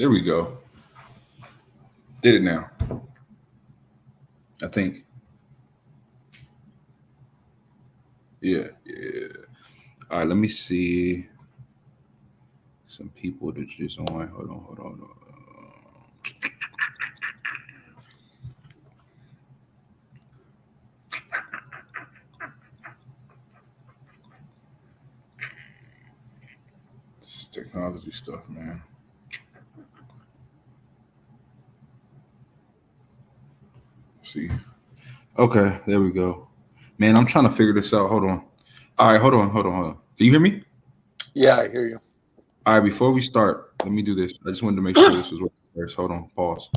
There we go. Did it now. I think. Yeah. All right, let me see. Some people that just on. Hold on. It's technology stuff, man. See. Okay, there we go. Man, I'm trying to figure this out. Hold on. All right, hold on. Can you hear me? Yeah, I hear you. All right, before we start, let me do this. I just wanted to make sure this was working first. Hold on, pause.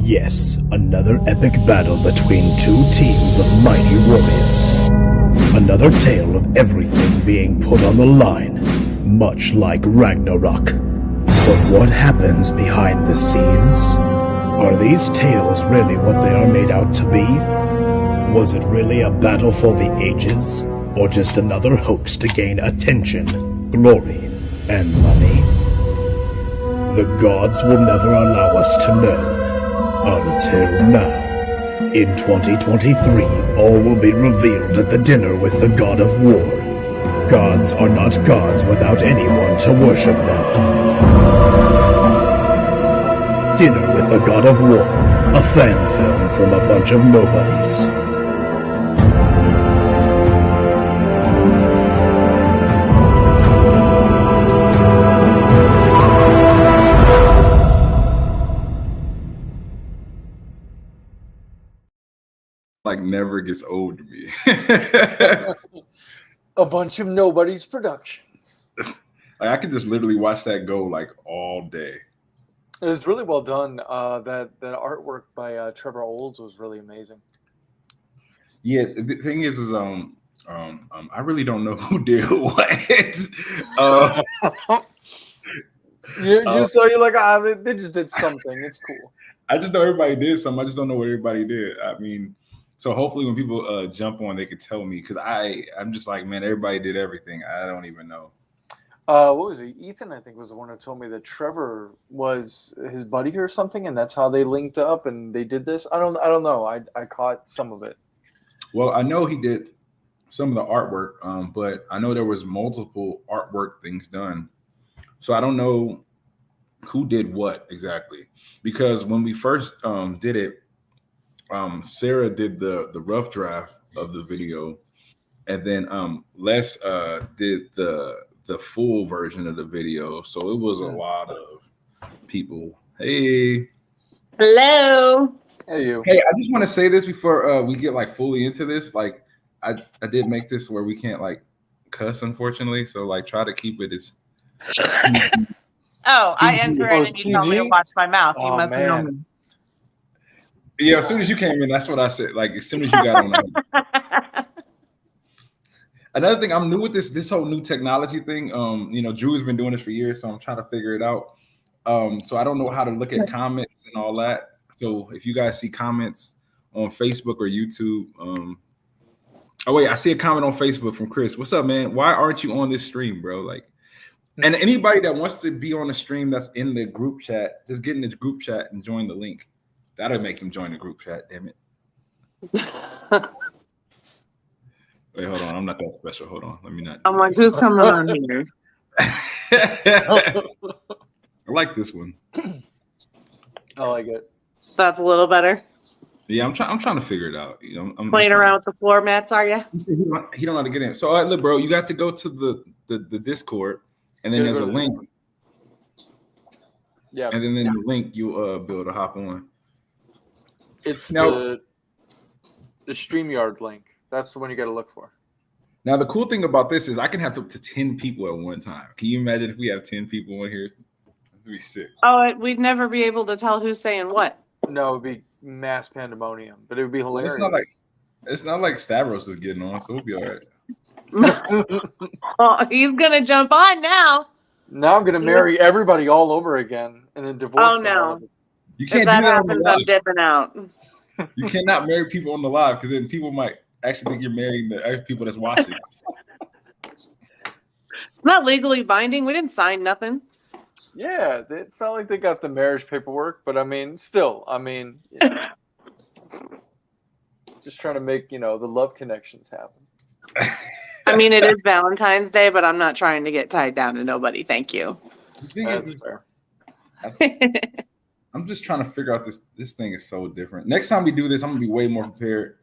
Yes, another epic battle between two teams of mighty warriors. Another tale of everything being put on the line, much like Ragnarok. But what happens behind the scenes? Are these tales really what they are made out to be? Was it really a battle for the ages? Or just another hoax to gain attention, glory, and money? The gods will never allow us to know. Until now. In 2023, all will be revealed at the dinner with the god of war. Gods are not gods without anyone to worship them. Dinner with the God of War, a fan film from a bunch of nobodies. Like never gets old to me. A bunch of nobodies productions. Like I could just literally watch that go like all day. It was really well done. That artwork by Trevor Olds was really amazing. Yeah, the thing is I really don't know who did what. You're like, they just did something. It's cool. I just know everybody did something. I just don't know what everybody did. I mean, so hopefully when people jump on, they could tell me because I'm just like, man, everybody did everything. I don't even know. What was it? Ethan, I think, was the one who told me that Trevor was his buddy or something, and that's how they linked up and they did this. I don't know. I caught some of it. Well, I know he did some of the artwork, but I know there was multiple artwork things done. So I don't know who did what exactly. Because when we first did it, Sarah did the rough draft of the video, and then Les did the full version of the video. So it was a lot of people. Hey. Hello. Hey, you. Hey, I just want to say this before we get like fully into this. Like, I did make this where we can't like cuss, unfortunately. So like, try to keep it as. Oh, I enter in and you tell me to watch my mouth. You must know me. Yeah, as soon as you came in, that's what I said. Like, as soon as you got on. Another thing, I'm new with this whole new technology thing. Drew has been doing this for years, so I'm trying to figure it out. So I don't know how to look at comments and all that. So if you guys see comments on Facebook or YouTube, oh wait, I see a comment on Facebook from Chris. What's up, man? Why aren't you on this stream, bro? Like, and anybody that wants to be on the stream that's in the group chat, just get in the group chat and join the link. That'll make them join the group chat. Damn it. Wait, hold on. I'm not that special. Hold on. Let me not. I'm like, who's coming on here? I like this one. I like it. That's a little better. Yeah, I'm trying to figure it out. I'm playing around with the floor mats, are you? He don't know how to get in. So, all right, look, bro, you got to go to the Discord, and then there's a link. Yeah. And then in the link, you'll be able to hop on. It's now the StreamYard link. That's the one you got to look for. Now, the cool thing about this is I can have up to 10 people at one time. Can you imagine if we have 10 people in here? That'd be sick. Oh, we'd never be able to tell who's saying what. No, it'd be mass pandemonium, but it would be hilarious. It's not like Stavros is getting on, so we'll be all right. Oh, he's gonna jump on now. Now I'm gonna marry everybody all over again and then divorce. Oh no! You can't if that do that happens, I'm dipping out. You cannot marry people on the live because then people might actually think you're marrying the other people that's watching. It's not legally binding. We didn't sign nothing. Yeah, it's not like they got the marriage paperwork, but I mean, still, just trying to make the love connections happen. I mean, it is Valentine's Day, but I'm not trying to get tied down to nobody. Thank you. The thing That's fair. I'm just trying to figure out this thing is so different. Next time we do this, I'm gonna be way more prepared.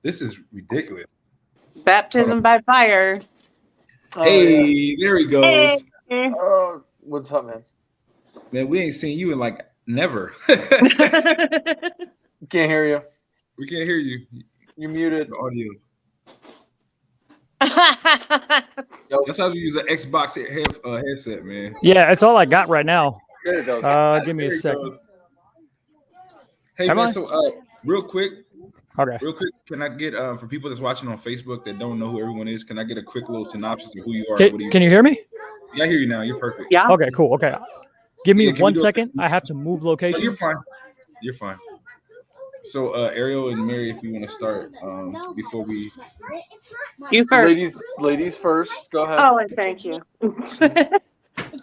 This is ridiculous. Baptism by fire. Hey, there he goes. Hey. Oh, what's up, man? Man, we ain't seen you in like never. Can't hear you. We can't hear you. You muted. The audio. That's how we use an Xbox headset, man. Yeah, it's all I got right now. There it goes. Give me a second. Hey, Am man, I? so real quick, Okay. can I get for people that's watching on Facebook that don't know who everyone is, can I get a quick little synopsis of who you are? Can you hear me? Yeah, I hear you now. You're perfect. Yeah. Okay, cool. Okay. Give me Yeah, can 1 we do second. I have to move Oh, locations. you're fine. You're fine. So, Ariel and Mary, if you want to start before we. You first. Ladies first. Go ahead. Oh, and thank you.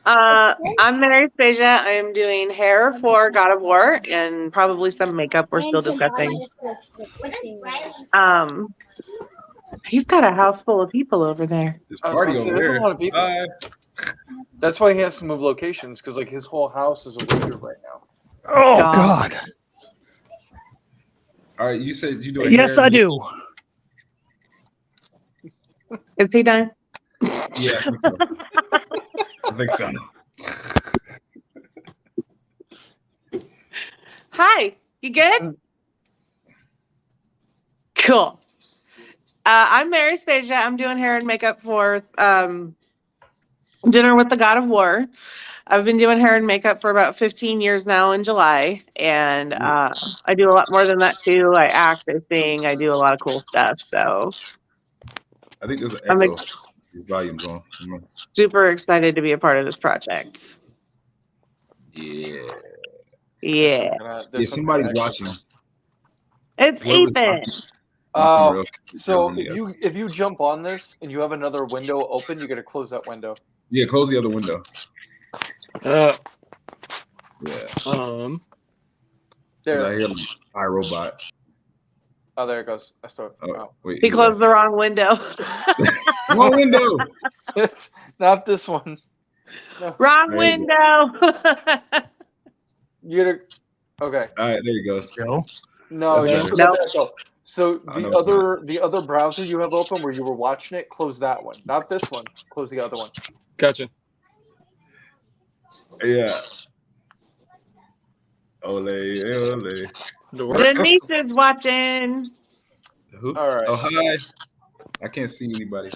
I'm Mary Spasia. I'm doing hair for God of War and probably some makeup. We're still discussing. He's got a house full of people over there. This party over There's there. a lot of people. That's why he has to move locations, because like his whole house is a wizard right now. Oh, God. All right, you said you do it. Yes, I do. Is he done? Yeah, I think so. Hi, you good? Cool. I'm Mary Spasia. I'm doing hair and makeup for Dinner with the God of War. I've been doing hair and makeup for about 15 years now in July, and I do a lot more than that too. I act, I sing, I do a lot of cool stuff. So I think there's an I'm echo. Your volume's on. super excited to be a part of this project. Yeah. Yeah. Yeah, somebody's watching. It's Ethan. So if you jump on this and you have another window open, you got to close that window. Yeah, close the other window. Yeah. There. I hear iRobot. Oh, there it goes. I start. Oh, wait. He closed the wrong window. Wrong window. Not this one. No. Wrong window. You gotta. Okay. All right, there you go. Go. No. Nope. So the other browser you have open where you were watching it, close that one. Not this one. Close the other one. Gotcha. Yeah. Ole. Denise is watching. Who? All right. Oh, hi. I can't see anybody.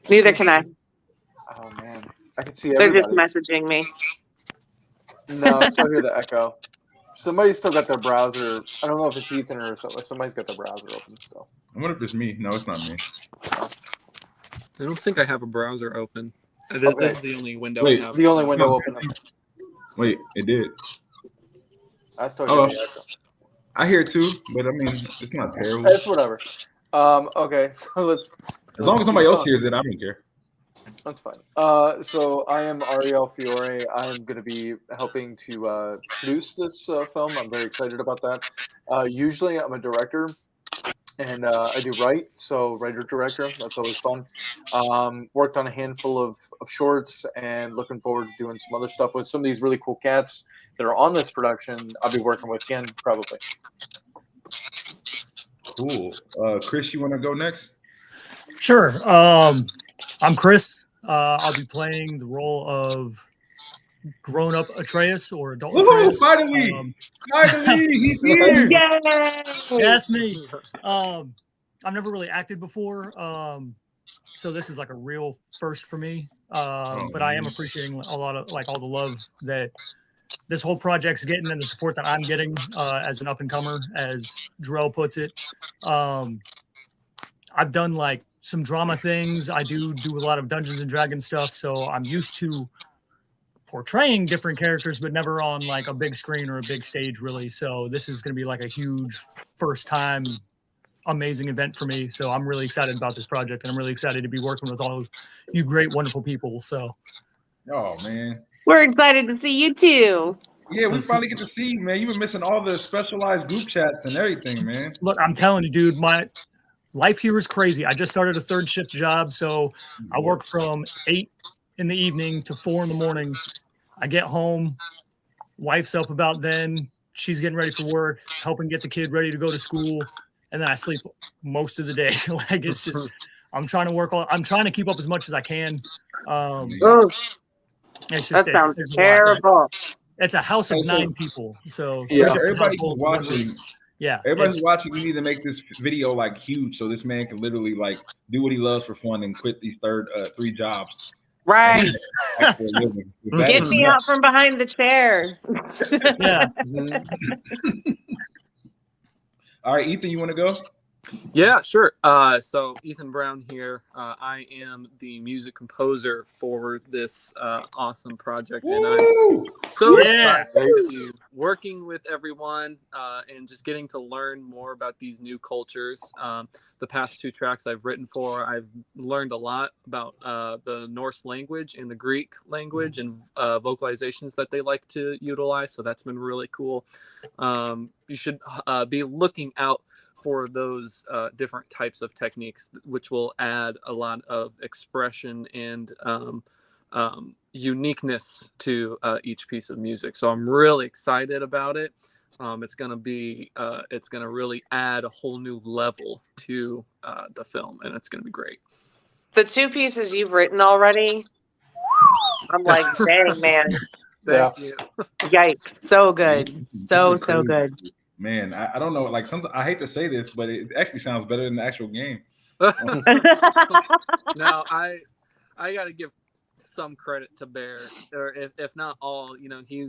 Neither can I. Oh man, I can see They're everybody. just messaging me. No, I still hear the echo. Somebody's still got their browser. I don't know if it's Ethan or somebody's got their browser open still. I wonder if it's me. No, it's not me. I don't think I have a browser open. This is the only window Wait, I have. The only window open. Wait, it did. I still hear the echo. I hear it too, but I mean, it's not terrible. It's whatever. Okay, so let's. As long as somebody else hears it, I don't care. That's fine. So I am Ariel Fiore. I am going to be helping to produce this film. I'm very excited about that. Usually I'm a director, and I do write, so writer-director. That's always fun. Worked on a handful of shorts, and looking forward to doing some other stuff with some of these really cool cats that are on this production. I'll be working with again, probably. Cool. Chris, you want to go next? Sure. I'm Chris. I'll be playing the role of grown-up Atreus or adult Atreus. Finally! Finally! He's here! Yay! That's me. I've never really acted before, so this is like a real first for me. But I am appreciating a lot of all the love that this whole project's getting and the support that I'm getting as an up-and-comer, as Jarrell puts it. I've done like some drama things. I do a lot of Dungeons and Dragons stuff, so I'm used to portraying different characters, but never on like a big screen or a big stage, really. So this is going to be like a huge first-time, amazing event for me. So I'm really excited about this project, and I'm really excited to be working with all of you great, wonderful people. So Oh man. We're excited to see you too. Yeah, we finally get to see you, man. You've been missing all the specialized group chats and everything, man. Look, I'm telling you, dude, my life here is crazy. I just started a third shift job, so I work from 8 in the evening to 4 in the morning. I get home, wife's up about then. She's getting ready for work, helping get the kid ready to go to school, and then I sleep most of the day. Like it's just, I'm trying to keep up as much as I can. It's just, That sounds it's terrible. It's a house of 9 people, so Yeah. Everybody who's watching, yeah, everybody who's watching, you need to make this video like huge so this man can literally like do what he loves for fun and quit these 3 jobs. Right. Like, for a living. Get me out from behind the chair. yeah. All right, Ethan, you want to go? Yeah, sure. So Ethan Brown here. I am the music composer for this awesome project, and I'm so excited to be working with everyone and just getting to learn more about these new cultures. The past 2 tracks I've written for, I've learned a lot about the Norse language and the Greek language and vocalizations that they like to utilize. So that's been really cool. You should be looking out for those different types of techniques, which will add a lot of expression and uniqueness to each piece of music. So I'm really excited about it. It's gonna really add a whole new level to the film, and it's gonna be great. The 2 pieces you've written already, I'm like, dang, man. Thank you. Yikes. So good. So good. Man, I don't know. Like, I hate to say this, but it actually sounds better than the actual game. Now, I got to give some credit to Bear, or if not all. You know, he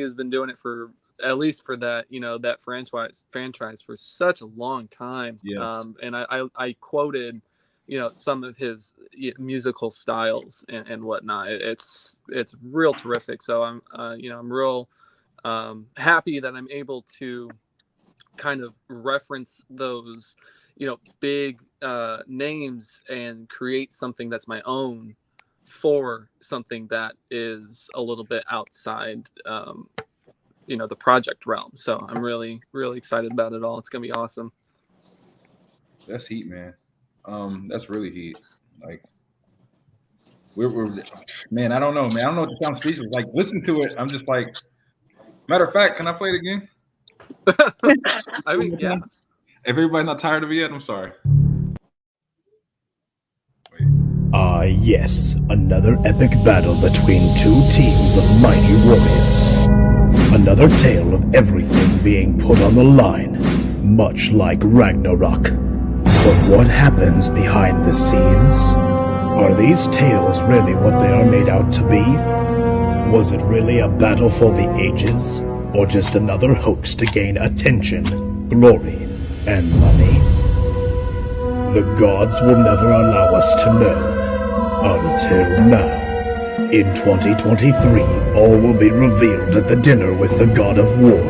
has been doing it for at least for that that franchise for such a long time. Yeah. And I quoted some of his musical styles and whatnot. It's real terrific. So I'm real happy that I'm able to kind of reference those big names and create something that's my own for something that is a little bit outside the project realm. So I'm really excited about it all. It's gonna be awesome. That's heat, man. That's really heat. Like we're man, I don't know, man. I don't know what to sound speechless. Like, listen to it. I'm just like, matter of fact, can I play it again? I mean, yeah. If everybody's not tired of it yet, I'm sorry. Yes, another epic battle between 2 teams of mighty warriors. Another tale of everything being put on the line, much like Ragnarok. But what happens behind the scenes? Are these tales really what they are made out to be? Was it really a battle for the ages? Or just another hoax to gain attention, glory, and money? The gods will never allow us to know. Until now. In 2023, all will be revealed at the dinner with the god of war.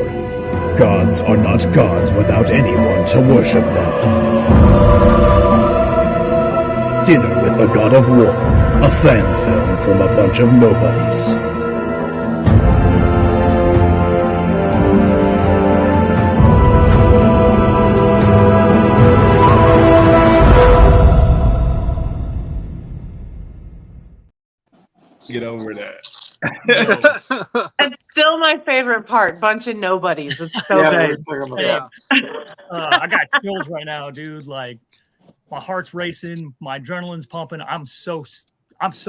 Gods are not gods without anyone to worship them. Dinner with the God of War, a fan film from a bunch of nobodies. Get over that. That's still my favorite part. Bunch of nobodies. It's so good. I got chills right now, dude. Like, my heart's racing, my adrenaline's pumping. I'm so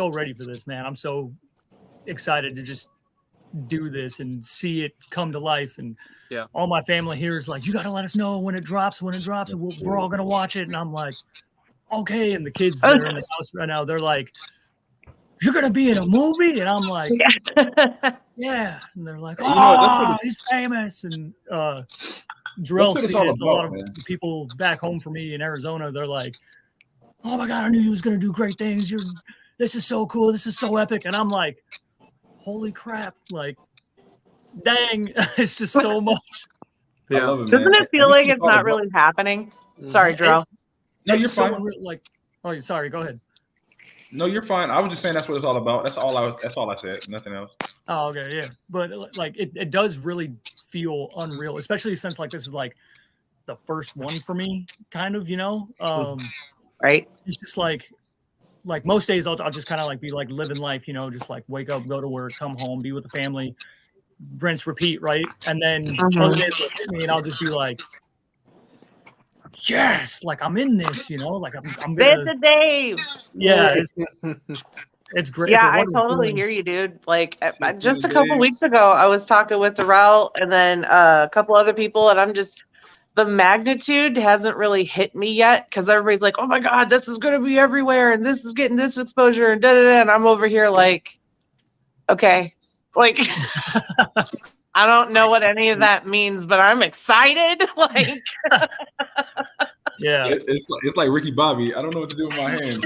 ready for this, man. I'm so excited to just do this and see it come to life. And all my family here is like, you got to let us know when it drops. And we're all gonna watch it. And I'm like, okay. And the kids that are in the house right now, they're like, you're gonna be in a movie? And I'm like, yeah. And they're like, oh, he's famous. And Jarrell see it. A lot of people back home for me in Arizona, they're like, oh my God, I knew he was gonna do great things. This is so cool. This is so epic. And I'm like, holy crap! Like, dang, it's just so much. I love it, doesn't it feel like it's not really happening? Sorry, Jarrell. No, you're fine. Like, oh, sorry. Go ahead. No, you're fine. I was just saying that's what it's all about. That's all I said. Nothing else. Oh, okay, yeah. But like it does really feel unreal, especially since like this is like the first one for me, kind of, you know. Right. It's just like most days I'll just kind of like be like living life, you know, just like wake up, go to work, come home, be with the family, rinse, repeat, right? And then other days will hit me and I'll just be like, yes, like I'm in this, you know, like I'm gonna. Santa Dave. Yeah, it's great. Yeah, I totally hear you, dude. Like just a couple weeks ago, I was talking with Jarrell and then a couple other people, and I'm just the magnitude hasn't really hit me yet because everybody's like, "Oh my God, this is going to be everywhere, and this is getting this exposure," and da da da. And I'm over here like, okay, like. I don't know what any of that means, but I'm excited. Like, yeah, it's like Ricky Bobby. I don't know what to do with my hands.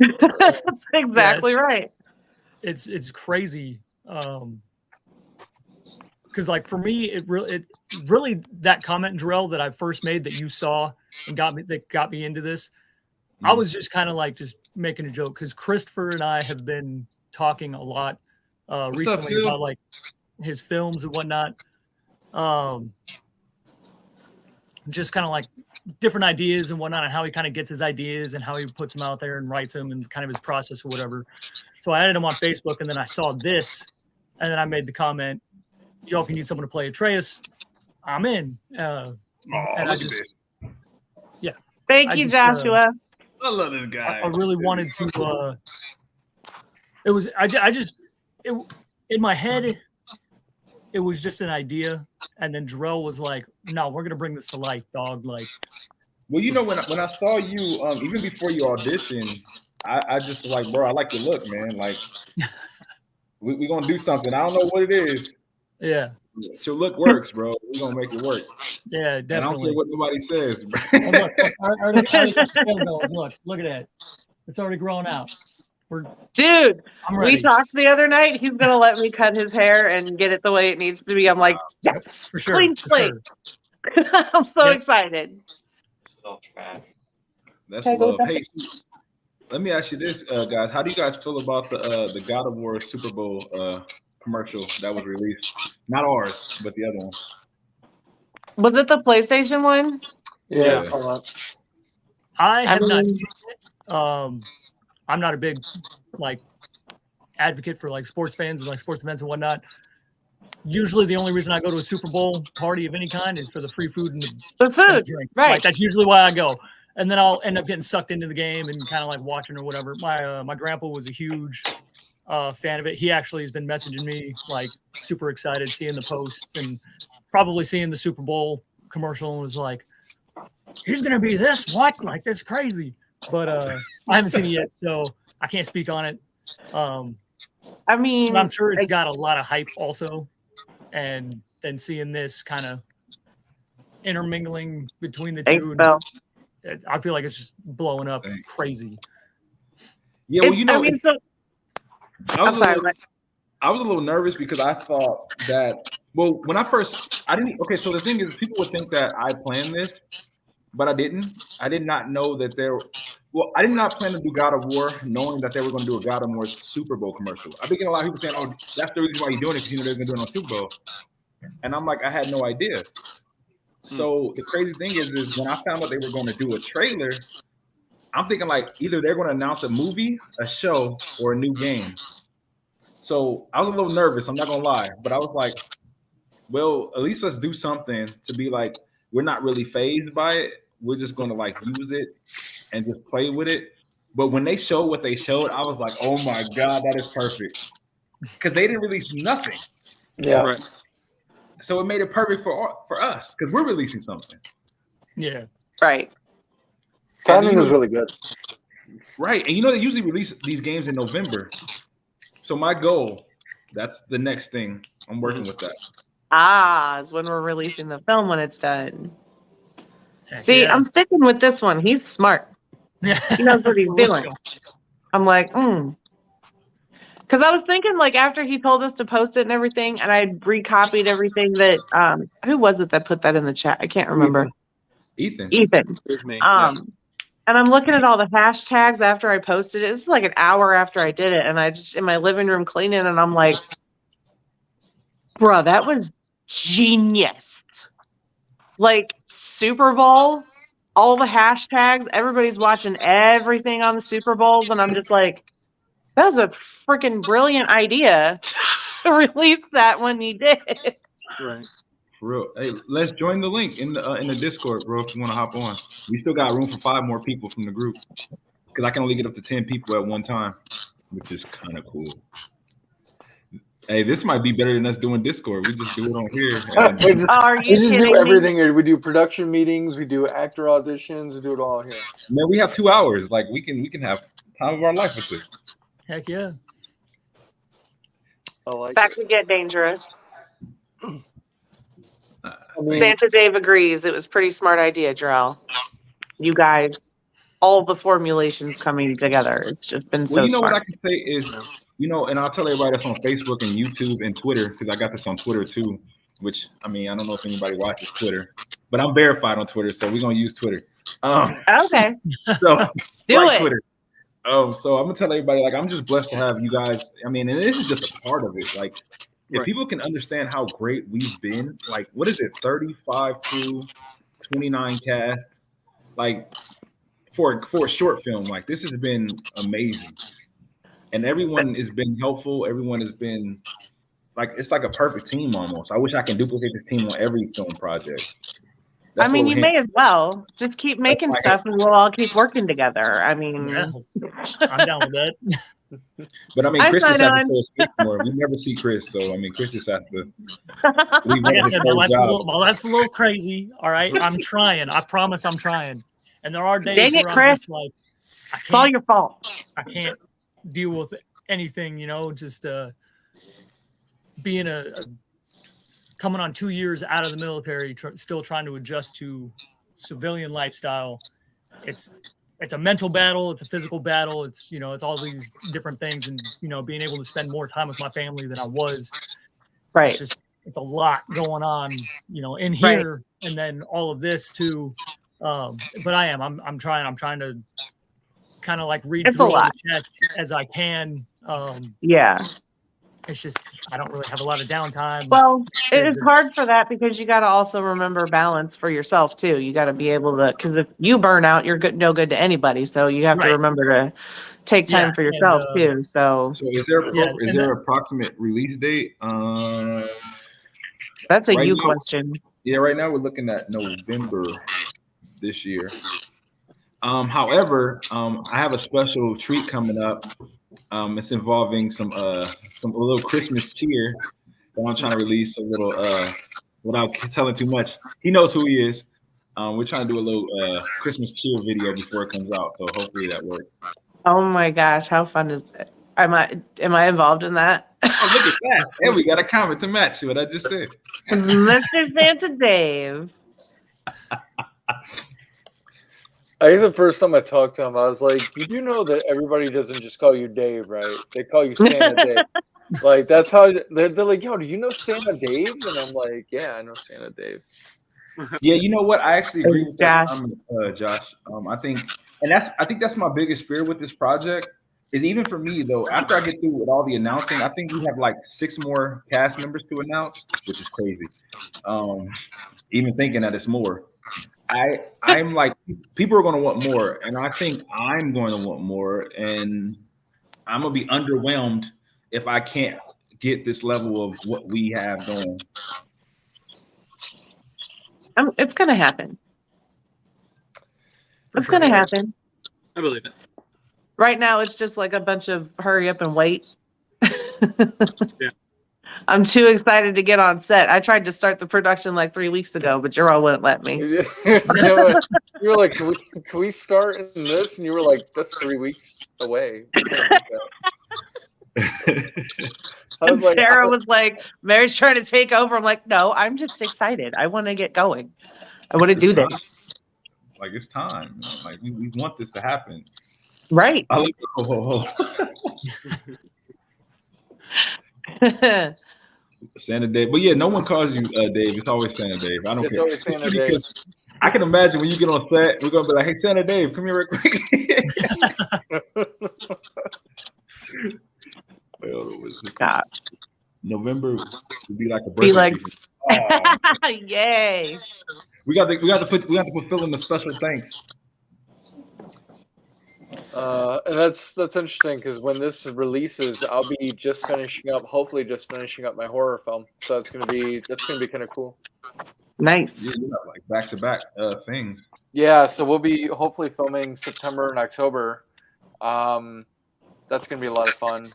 That's exactly right. It's crazy. Because like for me, it really that comment, Jarrell, that I first made that you saw and got me into this. I was just kind of like just making a joke because Christopher and I have been talking a lot recently about like his films and whatnot. Just kind of like different ideas and whatnot, and how he kind of gets his ideas and how he puts them out there and writes them and kind of his process or whatever. So I added him on Facebook, and then I saw this, and then I made the comment, "Yo, if you need someone to play Atreus, I'm in." And I just, yeah. Thank you, Joshua. I love this guy. I really wanted to. It was in my head. It was just an idea, and then Jarrell was like, "No, we're gonna bring this to life, dog." Like, well, you know, when I saw you, even before you auditioned, I just was like, bro, I like your look, man. Like, we gonna do something. I don't know what it is. Yeah. Your look works, bro. We're gonna make it work. Yeah, definitely. And I don't care what nobody says, bro. Look at that. It's already grown out. Dude, we talked the other night. He's gonna let me cut his hair and get it the way it needs to be. I'm like, yes, for sure, clean slate. Sure. I'm so excited. That's love. Hey, let me ask you this, guys. How do you guys feel about the God of War Super Bowl commercial that was released? Not ours, but the other one. Was it the PlayStation one? Yeah. I have not seen it. I'm not a big like advocate for like sports fans and like sports events and whatnot. Usually the only reason I go to a Super Bowl party of any kind is for the free food and the food, and the drink. Right? Like, that's usually why I go. And then I'll end up getting sucked into the game and kind of like watching or whatever. My grandpa was a huge fan of it. He actually has been messaging me like super excited, seeing the posts and probably seeing the Super Bowl commercial and was like, "He's gonna be this? What? Like, that's crazy." But I haven't seen it yet, so I can't speak on it. I mean, I'm sure it's got a lot of hype also, and then seeing this kind of intermingling between the two, I feel like it's just blowing up crazy. Yeah, well, you know, I'm sorry. I was a little nervous because I thought that, well, when I didn't. Okay, so the thing is, people would think that I planned this. But I didn't. I did not know that I did not plan to do God of War knowing that they were going to do a God of War Super Bowl commercial. I've been getting a lot of people saying, "Oh, that's the reason why you're doing it, because you know they're going to do it on Super Bowl." And I'm like, I had no idea. So the crazy thing is when I found out they were going to do a trailer, I'm thinking like either they're going to announce a movie, a show, or a new game. So I was a little nervous. I'm not going to lie. But I was like, well, at least let's do something to be like, we're not really fazed by it. We're just going to like use it and just play with it. But when they showed what they showed, I was like, oh my God, that is perfect. Because they didn't release nothing. Yeah. Right. So it made it perfect for us because we're releasing something. Yeah. Right. Timing was really good. Right. And you know, they usually release these games in November. So my goal, that's the next thing. I'm working with that. Is when we're releasing the film when it's done. See, I'm sticking with this one. He's smart. He knows what he's doing. I'm like, Because I was thinking, like, after he told us to post it and everything, and I recopied everything that, who was it that put that in the chat? I can't remember. Ethan. With me. And I'm looking at all the hashtags after I posted it. This is like an hour after I did it, and I just in my living room cleaning, and I'm like, bruh, that was genius. Like Super Bowl, all the hashtags, everybody's watching everything on the Super Bowls, and I'm just like, that was a freaking brilliant idea to release that when you did. Right. For real. Hey, let's join the link in the Discord, bro. If you want to hop on, we still got room for 5 more people from the group because I can only get up to 10 people at one time, which is kind of cool. Hey, this might be better than us doing Discord. We just do it on here. Are you We just kidding do me? everything here. We do production meetings. We do actor auditions. We do it all here. Man, we have 2 hours. Like we can have time of our life with this. Heck yeah. I like That it. could get dangerous. I mean, Santa Dave agrees. It was a pretty smart idea, Jarrell. You guys, all the formulations coming together. It's just been so Well, you know smart. what I can say is, and I'll tell everybody that's on Facebook and YouTube and Twitter, because I got this on Twitter too, which, I mean, I don't know if anybody watches Twitter, but I'm verified on Twitter, so we're going to use Twitter. Okay. So, Do like it. Twitter. So I'm going to tell everybody, like, I'm just blessed to have you guys. I mean, and this is just a part of it. Like, if people can understand how great we've been, like, what is it, 35 crew, 29 cast, like, for a short film, like, this has been amazing. And everyone has been helpful. Everyone has been, like, it's like a perfect team almost. I wish I can duplicate this team on every film project. I mean, you may as well just keep making my stuff, and we'll all keep working together. I mean, Yeah. I'm down with that. But I mean, I Chris just sign has on. to show us more. We never see Chris, so I mean, Chris just has to. Like I said, that's a little crazy. All right, I'm trying. I promise, I'm trying. And there are days Dang it, where I'm Chris. just like, It's all your fault. I can't deal with anything, just being coming on 2 years out of the military, still trying to adjust to civilian lifestyle. It's a mental battle. It's a physical battle. It's all these different things, and being able to spend more time with my family than I was. Right. It's a lot going on, in here, and then all of this too. But I'm trying to kind of like read through all the chats as I can. Yeah. It's just I don't really have a lot of downtime. Well, it is hard for that because you got to also remember balance for yourself too. You got to be able to, because if you burn out, you're no good to anybody. So you have to remember to take time for yourself too. So is there an approximate release date? That's a question. Yeah, right now we're looking at November this year. However, I have a special treat coming up. It's involving some little Christmas cheer that I'm trying to release a little without telling too much. He knows who he is. We're trying to do a little Christmas cheer video before it comes out, so hopefully that works. Oh my gosh, how fun is that? Am I involved in that? Oh, look at that. And we got a comment to match what I just said. Mr. Santa Dave. I guess the first time I talked to him, I was like, you do know that everybody doesn't just call you Dave, right? They call you Santa Dave. Like, that's how they're like, yo, do you know Santa Dave? And I'm like, yeah, I know Santa Dave. Yeah, you know what? I actually agree with Josh. Josh. I think that's my biggest fear with this project is even for me though, after I get through with all the announcing, I think we have like 6 more cast members to announce, which is crazy. Even thinking that it's more. I'm like, people are going to want more, and I think I'm going to want more, and I'm going to be underwhelmed if I can't get this level of what we have going. It's going to happen. It's going to happen. I believe it. Right now, it's just like a bunch of hurry up and wait. Yeah. I'm too excited to get on set. I tried to start the production like 3 weeks ago, but Jarrell wouldn't let me. You know, you were like, can we start in this? And you were like, that's 3 weeks away. And Sarah was like, Mary's trying to take over. I'm like, no, I'm just excited. I want to get going. I want to do this. Like, it's time. Like, we want this to happen. Right. Santa Dave. But yeah, no one calls you Dave. It's always Santa Dave. I don't care. It's always Santa Dave. I can imagine when you get on set, we're gonna be like, "Hey, Santa Dave, come here real quick." Well, it was God. November would be like a Be birthday like, treat. Oh, yay. we got to fulfill in the special thanks. And that's interesting because when this releases, I'll be hopefully just finishing up my horror film. So that's gonna be kind of cool. Nice. Yeah, like back-to-back things. Yeah, so we'll be hopefully filming September and October. That's gonna be a lot of fun.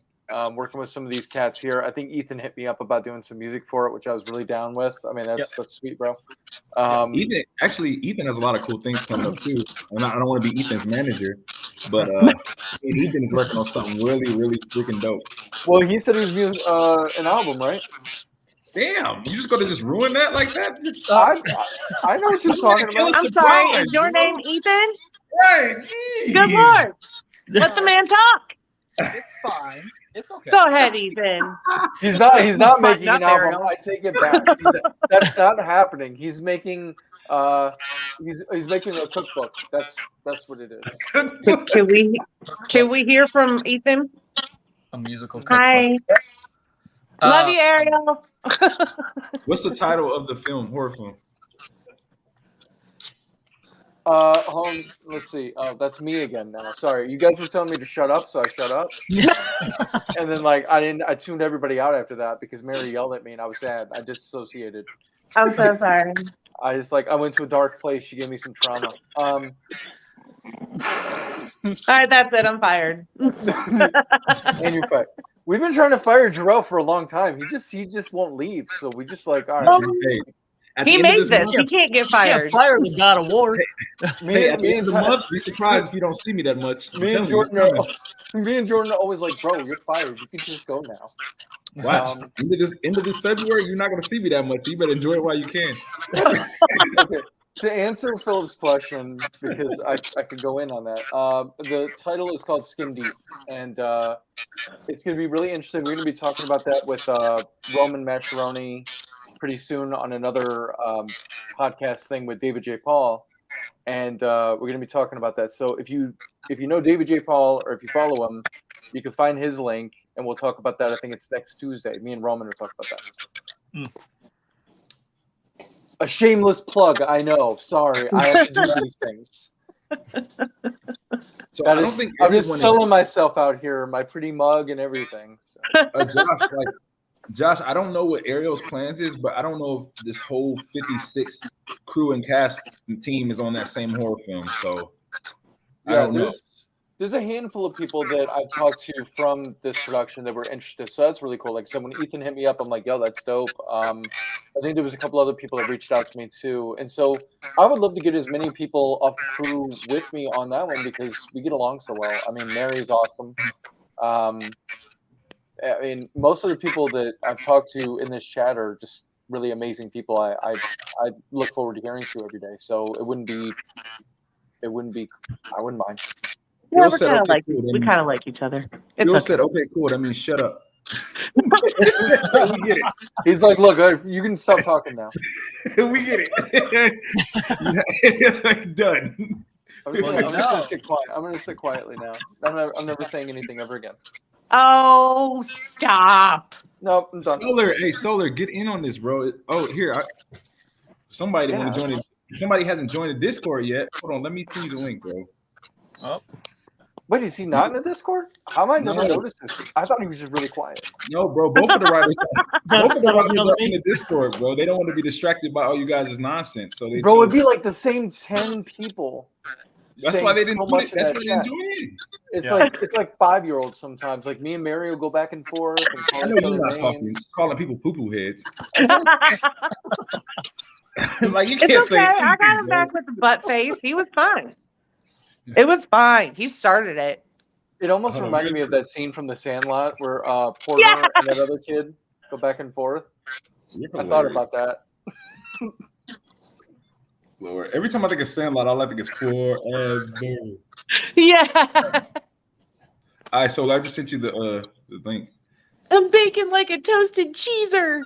Working with some of these cats here. I think Ethan hit me up about doing some music for it, which I was really down with. I mean, that's sweet, bro. Ethan has a lot of cool things coming up too. And I don't want to be Ethan's manager, but Ethan is working on something really, really freaking dope. Well, he said he was doing an album, right? Damn, you just gonna just ruin that like that? I know what you're talking about. I'm sorry, is your name Ethan? Right. Geez. Good Lord. Let the man talk. It's fine. It's okay. Go ahead, Ethan. He's not making an album. Ariel. I take it back. That's not happening. He's making he's making a cookbook. That's what it is. Can we hear from Ethan? A musical cookbook. Hi. Love you, Ariel. What's the title of the film, horror film? Let's see. Oh, that's me again now. Sorry, you guys were telling me to shut up, so I shut up. And then I tuned everybody out after that because Mary yelled at me and I was sad. I disassociated. I'm so sorry. I went to a dark place. She gave me some trauma. All right, that's it. I'm fired. And you're fired. We've been trying to fire Jarrell for a long time. He just won't leave. So we just all right. He made this. He can't get fired. Fire the God of War. At the end of the month, be surprised if you don't see me that much. Me and Jordan are always like, bro, you're fired. You can just go now. Watch. End of this February, you're not going to see me that much. So you better enjoy it while you can. Okay. To answer Philip's question, because I could go in on that, the title is called Skin Deep, and it's going to be really interesting. We're going to be talking about that with Roman Mascheroni pretty soon on another podcast thing with David J. Paul, and we're going to be talking about that. So if you know David J. Paul or if you follow him, you can find his link, and we'll talk about that. I think it's next Tuesday. Me and Roman will talk about that. A shameless plug, I know. Sorry, I have to do these things. So I don't think I'm just selling myself out here, my pretty mug and everything. So. Josh, I don't know what Ariel's plans is, but I don't know if this whole 56 crew and cast team is on that same horror film. So I don't know. There's a handful of people that I've talked to from this production that were interested. So that's really cool. Like, so when Ethan hit me up, I'm like, yo, that's dope. I think there was a couple other people that reached out to me too. And so I would love to get as many people off the crew with me on that one because we get along so well. I mean, Mary's awesome. I mean, most of the people that I've talked to in this chat are just really amazing people. I look forward to hearing to every day. So I wouldn't mind. Yeah, we kind of like each other. Bill said, "Okay, cool. That means shut up." We get it. He's like, "Look, you can stop talking now." We get it. Done. I'm gonna sit quiet. I'm gonna sit quietly now. I'm never saying anything ever again. Oh, stop! Nope, I'm done. Solar, get in on this, bro. Oh, here, somebody want to join it. Somebody hasn't joined the Discord yet. Hold on, let me see the link, bro. Oh. Wait, is he not in the Discord? How am I never noticed this? I thought he was just really quiet. No, bro. Both of the writers are in the Discord, bro. They don't want to be distracted by all you guys' nonsense. So it'd be like the same 10 people. That's why they didn't do it. That's why they didn't do it. It's like 5-year-olds sometimes. Like me and Mary will go back and forth. And I know you're not calling people poo-poo heads. Like you can't it's okay. say I got him back with the butt face. He was fine. It was fine. He started it. It almost reminded me of that scene from The Sandlot where Porter and that other kid go back and forth. I thought about that. Lord, every time I think of Sandlot, all I think is forever. Yeah. All right, so I just sent you the link. I'm baking like a toasted cheeser.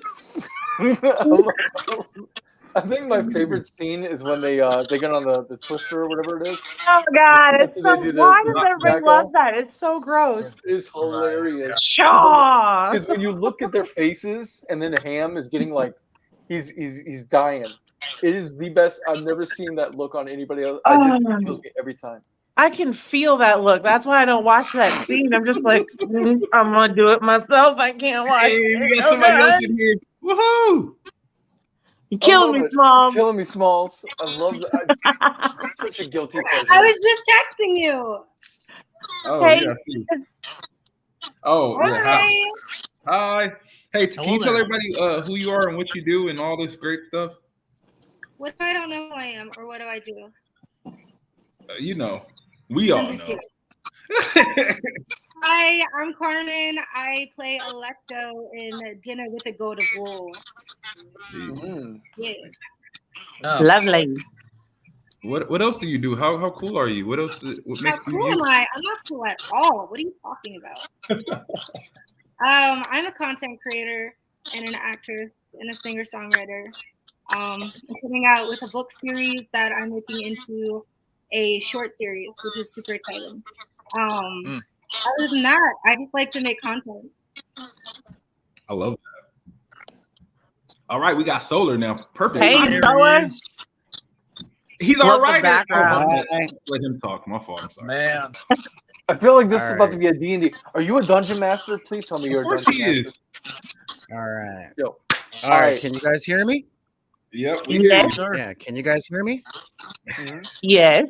I think my favorite scene is when they get on the twister or whatever it is. Oh God, it's They so. do the- Why the does everybody jack love off. that? It's so gross. It's hilarious. Shaw. Because when you look at their faces, and then Ham is getting like, he's dying. It is the best. I've never seen that look on anybody else. It kills me every time. I can feel that look. That's why I don't watch that scene. I'm just like, I'm gonna do it myself. I can't watch Hey, it. we got somebody else in here. Woohoo! You're killing me, Small. Killing me, Smalls. I love that. It's such a guilty pleasure. I was just texting you. Oh, Hey. yeah. Oh, yeah. Hi. Hey, can you tell everybody who you are and what you do and all this great stuff? What if I don't know who I am, or what do I do? You know, we all know. Hi, I'm Carmen. I play Electo in Dinner with a God of War. Yes. Lovely. What else do you do? How cool are you? What else? What How makes cool you? am I? I'm not cool at all. What are you talking about? I'm a content creator and an actress and a singer-songwriter. I'm coming out with a book series that I'm making into a short series, which is super exciting. Other than that, I just like to make content. I love that. All right, we got Solar now. Perfect. Hey, timing. Solar. He's Love all the right. background. Let him talk. My fault. I'm sorry. Man. I feel like this is about to be a D&D. Are you a dungeon master? Please tell me you're a dungeon master. All right. Yo. All right. Can you guys hear me? Yep, we hear you, sir. Yeah. Can you guys hear me? Yes.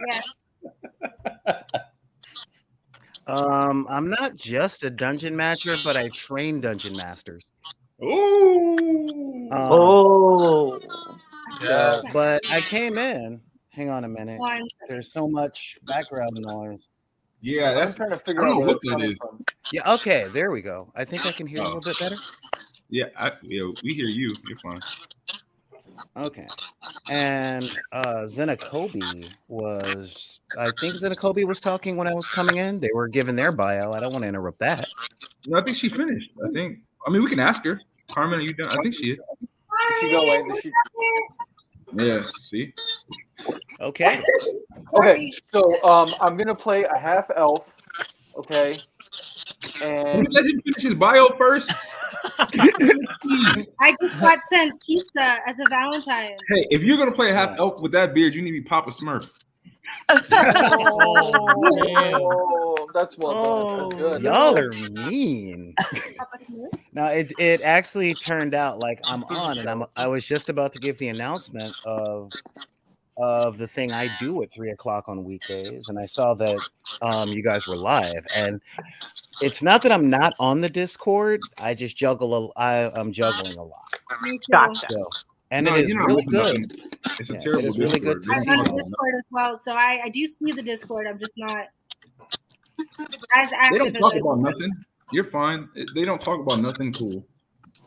I'm not just a dungeon master, but I train dungeon masters. Ooh. So, but I came in. Hang on a minute. There's so much background noise. Yeah, that's trying to figure out what that is. Yeah. Okay. There we go. I think I can hear a little bit better. Yeah. We hear you. You're fine. Okay. And Zenakobe was, I think Zenakobe was talking when I was coming in. They were giving their bio. I don't want to interrupt that. No, I think she finished. I mean, we can ask her. Carmen, are you done? I think she is. Did she go away? Did she? Yeah. See. Okay. Okay. So I'm gonna play a half elf. Okay. And let him finish his bio first. I just got sent pizza as a Valentine. Hey, if you're gonna play a half elf with that beard, you need to be Papa Smurf. That's well done. That's good. Y'all are mean. Now it actually turned out like I'm on, and I was just about to give the announcement of the thing I do at 3:00 on weekdays, and I saw that you guys were live, and it's not that I'm not on the Discord. I just juggle. I'm juggling a lot. Gotcha. So, and it is really good. It's a terrible It's really good to I'm see. on the Discord as well, so I do see the Discord. I'm just not as active. They don't talk about nothing. You're fine. They don't talk about nothing cool.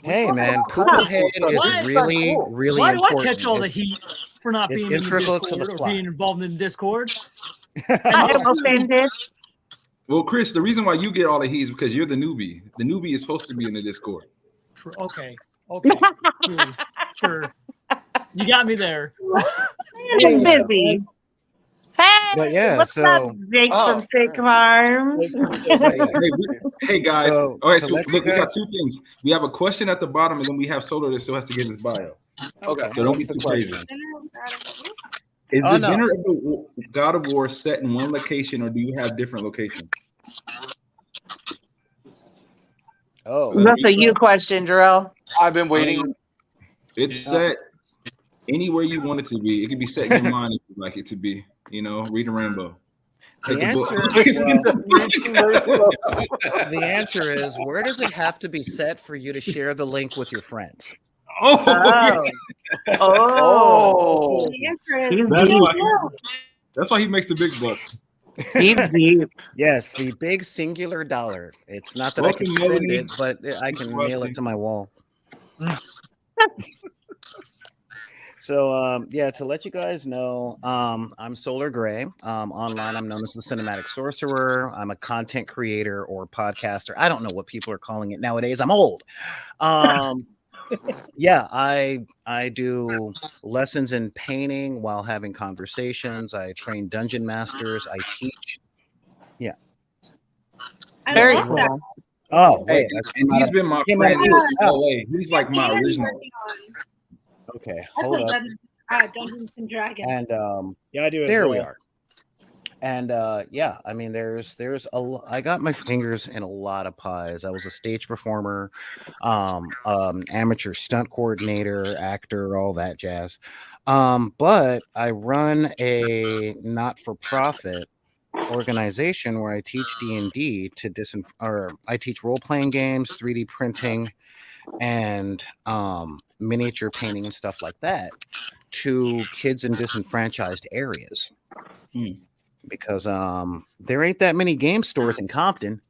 Hey man, Pooplehead is really Why do important. I catch all the heat for not It's being in the integral to Discord the or plot. being involved in the Discord? I am offended. Well, Chris, the reason why you get all the heat is because you're the newbie. The newbie is supposed to be in the Discord. Okay. Sure. You got me there. I'm busy. Hey, But yeah, what's so- up, Jake from State Farm? Hey guys. So, all right, to so let look, you we got guys- two things. We have a question at the bottom, and then we have Solar that still has to give his bio. Okay. So don't What's get the too crazy. question? Is Oh, the no. dinner of the God of War set in one location, or do you have different locations? Oh, That's a you question, Jarrell. I've been waiting. It's set anywhere you want it to be. It can be set in your mind if you'd like it to be. You know, read the rainbow. The Take a book. the answer is, where does it have to be set for you to share the link with your friends? Oh. The answer is He's That's deep. That's why he makes the big bucks. He's deep. Yes, the big singular dollar. It's not that I can Welcome, spend Melanie. it, but I can nail it to my wall. So yeah, to let you guys know, I'm Solar Gray. Online, I'm known as the Cinematic Sorcerer. I'm a content creator or podcaster. I don't know what people are calling it nowadays. I'm old. Yeah, I do lessons in painting while having conversations. I train dungeon masters. I teach. Yeah. I Very love that. cool. Oh, Hey, wait. and he's been my came out friend of in you. LA. He's like my What are you original. working on? Okay, I hold play up. Dungeons and Dragons. And Yeah, I do. there as we well. are. And yeah, I mean, there's I got my fingers in a lot of pies. I was a stage performer, amateur stunt coordinator, actor, all that jazz. But I run a not-for-profit organization where I teach D&D or I teach role-playing games, 3D printing, and miniature painting and stuff like that to kids in disenfranchised areas. Because there ain't that many game stores in Compton.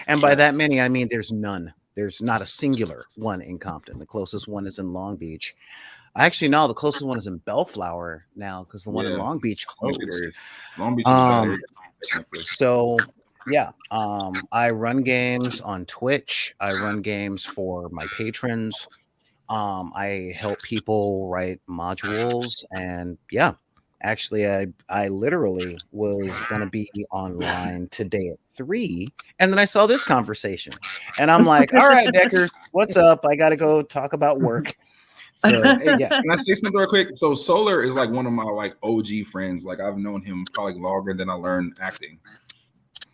And by that many, I mean there's none. There's not a singular one in Compton. The closest one is in Long Beach. Actually, no, the closest one is in Bellflower now because the one in Long Beach closed. Long Beach is better. So yeah, I run games on Twitch. I run games for my patrons. I help people write modules, and yeah, actually, I literally was gonna be online today at 3, and then I saw this conversation, and I'm like, all right, Deckers, what's up? I gotta go talk about work. So yeah. Can I say something real quick? So Solar is like one of my like OG friends. Like I've known him probably longer than I learned acting.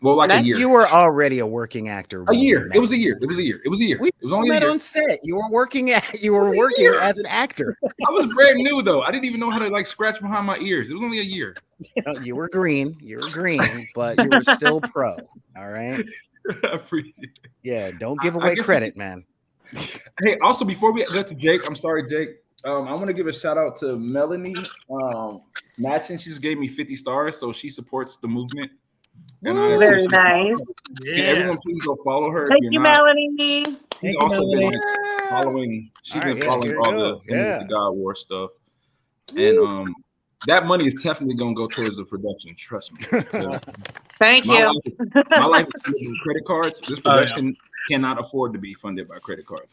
Well, like a year. You were already a working actor. A year. It was a year. It was a year. It was a year. We It was only a met year. on set. You were working as an actor. I was brand new though. I didn't even know how to like scratch behind my ears. It was only a year. You were green, but you were still pro. All right. I appreciate it. Yeah, don't give away credit, man. Hey, also before we get to Jake, I'm sorry, Jake. I want to give a shout out to Melanie Matchin. She just gave me 50 stars, so she supports the movement. And very nice. Can everyone please go follow her? Thank you, Melanie. She's also been like, following. She's been following all the God War stuff, and that money is definitely gonna go towards the production. Trust me. Thank you. My life is filled with credit cards. This production cannot afford to be funded by credit cards.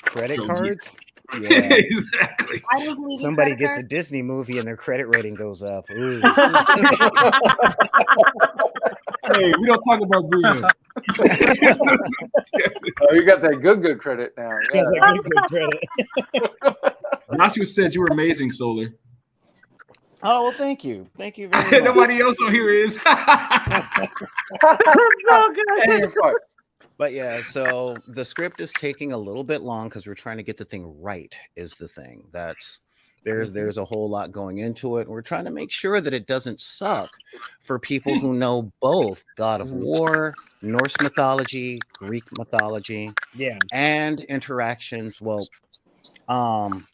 Credit cards? Yeah. Exactly. I don't believe Somebody gets a Disney movie and their credit rating goes up. Ooh. Hey, we don't talk about Bruno. Oh, you got that good credit now. Yeah. Good credit. Joshua said you were amazing, Solar. Oh, well, thank you. Thank you very much. Nobody else on here is. So good. Hey, you're fine. But yeah, so the script is taking a little bit long because we're trying to get the thing right is the thing. There's a whole lot going into it. We're trying to make sure that it doesn't suck for people who know both God of War, Norse mythology, Greek mythology, and interactions. Well,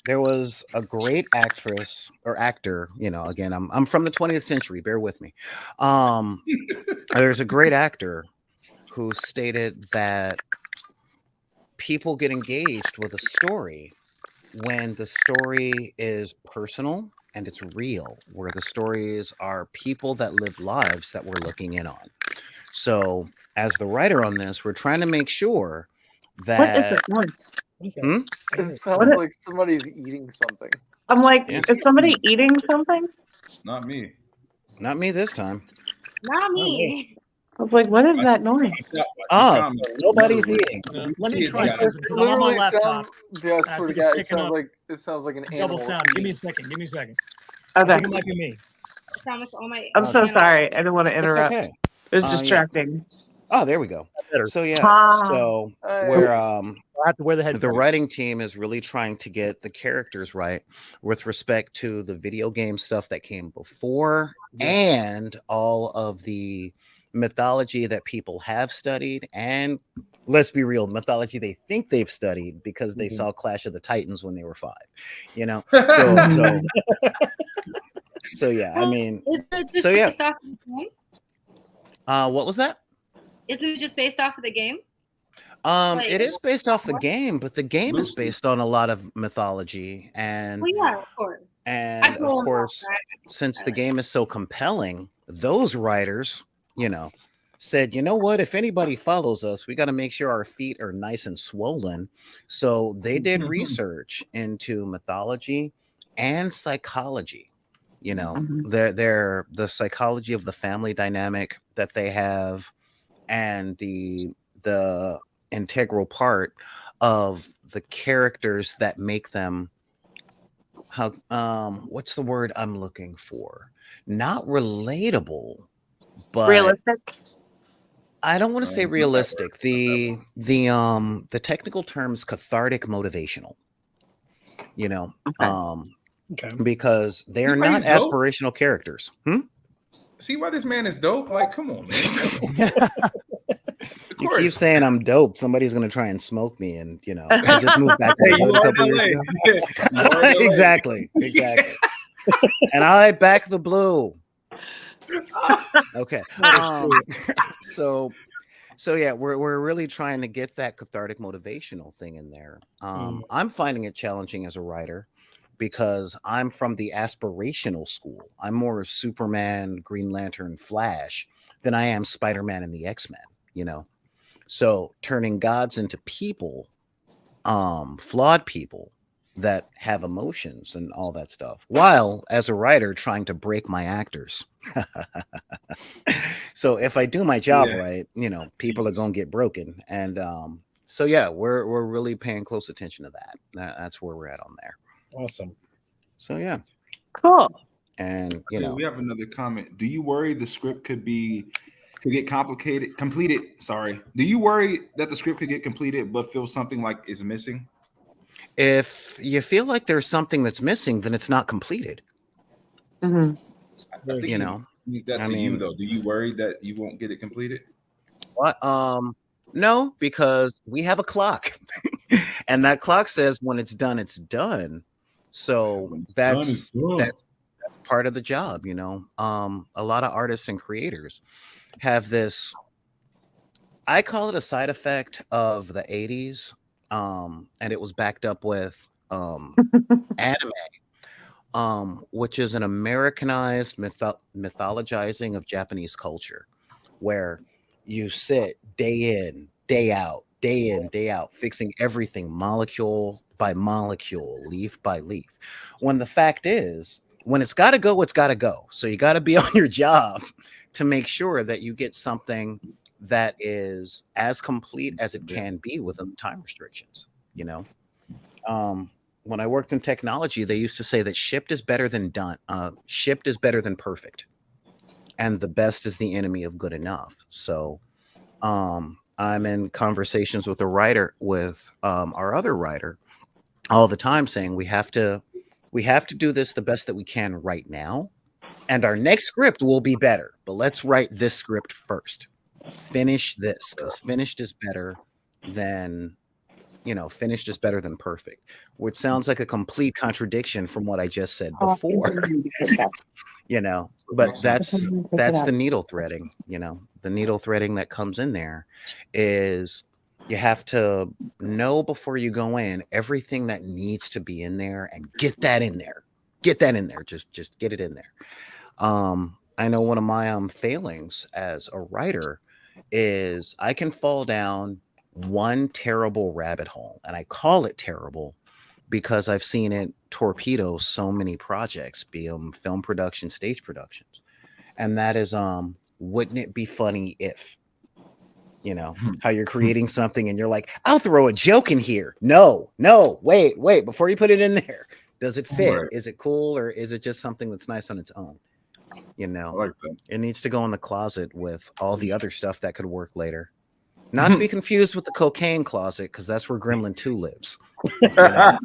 there was a great actress or actor, again, I'm from the 20th century, bear with me. There's a great actor who stated that people get engaged with a story when the story is personal and it's real, where the stories are people that live lives that we're looking in on. So as the writer on this, we're trying to make sure that... What is it? It sounds like somebody's eating something. I'm like, is somebody eating something? Not me. Not me this time. Not me. I was like, what is that noise? Oh, nobody's eating. Let me try Yeah. something because I'm on my laptop. Yeah, I swear to God, it sounds like an Double animal. sound. Give me a second. Okay. I think it might be me. I promise all my. I'm so sorry. I didn't want to interrupt. Okay. It was distracting. Oh, there we go. So yeah, so Hey. I have to wear the headphones. the writing team is really trying to get the characters right with respect to the video game stuff that came before and all of the mythology that people have studied, and let's be real, mythology they think they've studied because they saw Clash of the Titans when they were 5. So yeah, I mean, Is it just so yeah. based off of the game? What was that? Isn't it just based off of the game? It is based off the game, but the game is based on a lot of mythology, and Well, yeah, of course. and I of told course, that. since the game is so compelling, those writers, said, you know what? If anybody follows us, we got to make sure our feet are nice and swollen. So they did research into mythology and psychology. You know, they're the psychology of the family dynamic that they have, and the integral part of the characters that make them how what's the word I'm looking for? Not relatable, but Realistic. I don't want to say realistic. The technical term's cathartic motivational. You know, Okay. because they are why not he's dope? aspirational characters. See why this man is dope? Like, come on, man. You keep saying I'm dope. Somebody's gonna try and smoke me, and you know, I just moved back to Hey, the you hood a are couple in years LA. ago. You are in LA. Exactly. And I back the blue. Okay. So yeah, we're really trying to get that cathartic motivational thing in there. I'm finding it challenging as a writer because I'm from the aspirational school. I'm more of Superman, Green Lantern, Flash than I am Spider-Man and the X-Men, you know. So turning gods into people, flawed people that have emotions and all that stuff, while as a writer trying to break my actors. So if I do my job right, you know, people are gonna get broken. And so yeah, we're really paying close attention to that. That's where we're at on there. Awesome. So yeah. Cool. And you know, we have another comment. Do you worry the script could get completed? Sorry. Do you worry that the script could get completed but feel something like is missing? If you feel like there's something that's missing, then it's not completed. I think You know, that's you though. Do you worry that you won't get it completed? What? No, because we have a clock, and that clock says when it's done, it's done. So that's part of the job, you know. A lot of artists and creators have this. I call it a side effect of the 80s. And it was backed up with anime, which is an Americanized mythologizing of Japanese culture, where you sit day in, day out, fixing everything molecule by molecule, leaf by leaf. When the fact is, when it's got to go, it's got to go. So you got to be on your job to make sure that you get something that is as complete as it can be within time restrictions. You know, when I worked in technology, they used to say that shipped is better than done. Shipped is better than perfect, and the best is the enemy of good enough. So I'm in conversations with our other writer all the time, saying we have to do this the best that we can right now, and our next script will be better. But let's write this script first. Finish this, because finished is better than perfect, which sounds like a complete contradiction from what I just said before. You know, but that's the needle threading. You know, the needle threading that comes in there is you have to know before you go in everything that needs to be in there and get that in there. Just get it in there. I know one of my failings as a writer is I can fall down one terrible rabbit hole, and I call it terrible because I've seen it torpedo so many projects, be them film production, stage productions, and that is wouldn't it be funny if, you know, how you're creating something and you're like, I'll throw a joke in here. No, wait, before you put it in there, does it fit? Right. Is it cool, or is it just something that's nice on its own? You know, like it needs to go in the closet with all the other stuff that could work later. Not to be confused with the cocaine closet, because that's where Gremlin 2 lives. You know?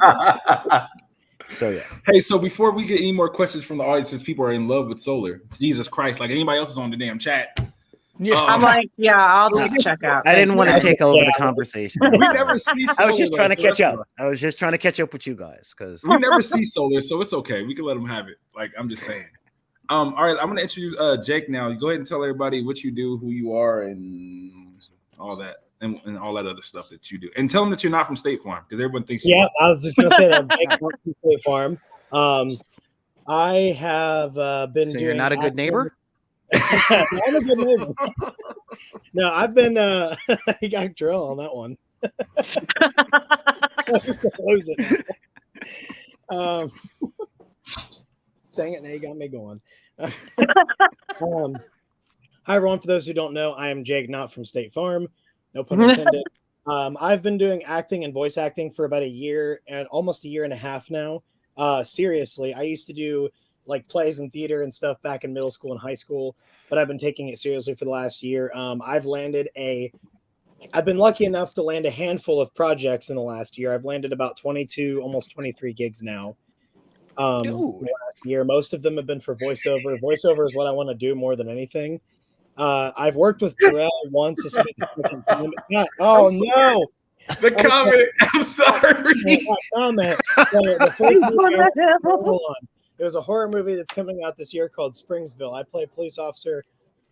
So yeah. Hey, so before we get any more questions from the audience, since people are in love with solar, Jesus Christ, like anybody else is on the damn chat. I'm like, yeah, I'll just check out. I didn't want to take over the conversation. We never see solar. I was just trying to catch up. I was just trying to catch up with you guys, because we never see solar, so it's okay. We can let them have it. Like, I'm just saying. All right, I'm gonna introduce Jake now. You go ahead and tell everybody what you do, who you are, and all that, and all that other stuff that you do. And tell them that you're not from State Farm, because everyone thinks. Yeah, I was just gonna say that. Jake, not from State Farm. I have been. So you're not a good neighbor. I'm a good neighbor. No, I've been he got Jarrell on that one. I'm just gonna lose it. Dang it, now you got me going. Hi everyone, for those who don't know, I am Jake, not from State Farm. No pun intended. I've been doing acting and voice acting for about a year and almost a year and a half now. Seriously, I used to do like plays and theater and stuff back in middle school and high school, but I've been taking it seriously for the last year. I've been lucky enough to land a handful of projects in the last year. I've landed about 22, almost 23 gigs now. Last year, most of them have been for voiceover. Voiceover is what I want to do more than anything. I've worked with Jarrell once. Oh no! The comment. I'm sorry. Comment. Hold on. It was a horror movie that's coming out this year called Springsville. I play a police officer,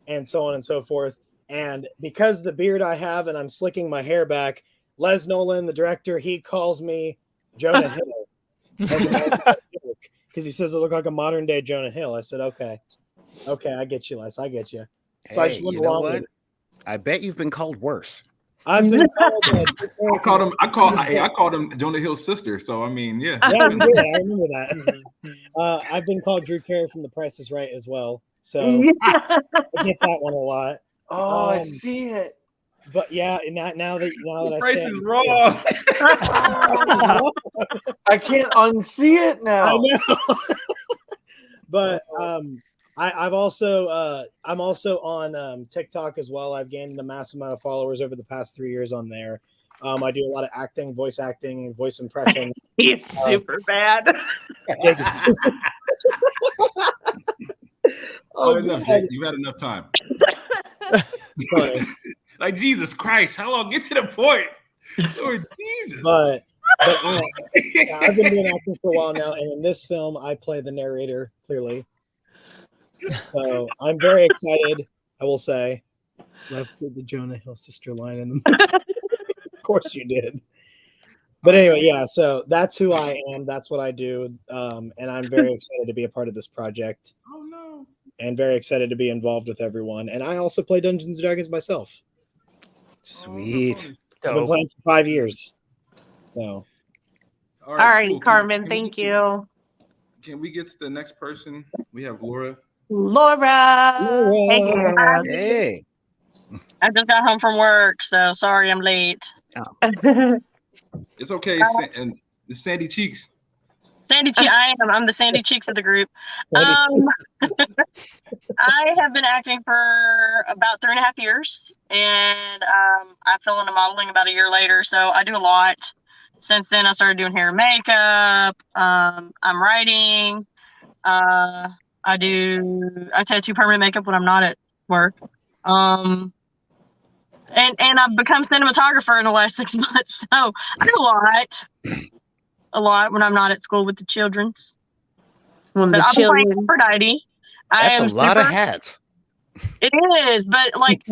and so on and so forth. And because the beard I have and I'm slicking my hair back, Les Nolan, the director, he calls me Jonah Hill. Because he says I look like a modern day Jonah Hill. I said, okay, I get you, Les. I get you. So I just went along with it. I bet you've been called worse. I've been called. I called him Jonah Hill's sister. So I mean, yeah. Yeah, I remember that. I've been called Drew Carey from The Price is Right as well. So I get that one a lot. Oh, I see it. But yeah, now that The I Price say is wrong. I can't unsee it now. I know. But I'm also on TikTok as well. I've gained a massive amount of followers over the past 3 years on there. I do a lot of acting, voice impression. He's super bad. Jake is Enough, Jake. You've had enough time. Like Jesus Christ, how long? Get to the point. Lord Jesus. But I've been doing acting for a while now, and in this film, I play the narrator, clearly. So I'm very excited, I will say. Left the Jonah Hill sister line in them. Of course you did. But anyway, yeah, so that's who I am. That's what I do. And I'm very excited to be a part of this project. Oh, no. And very excited to be involved with everyone. And I also play Dungeons & Dragons myself. Sweet. I've been playing for 5 years. So. All right, cool. Carmen, thank you. Can we get to the next person? We have Laura. Laura. Hey. I just got home from work, so sorry I'm late. Oh. It's okay. And the Sandy Cheeks. Sandy Cheeks, I'm the Sandy Cheeks of the group. I have been acting for about 3.5 years, and I fell into modeling about a year later, so I do a lot. Since then, I started doing hair and makeup. I'm writing. I tattoo permanent makeup when I'm not at work. And I've become cinematographer in the last 6 months, so I do a lot when I'm not at school with the children's. But I'm playing Aphrodite. That's a lot of hats. It is, but like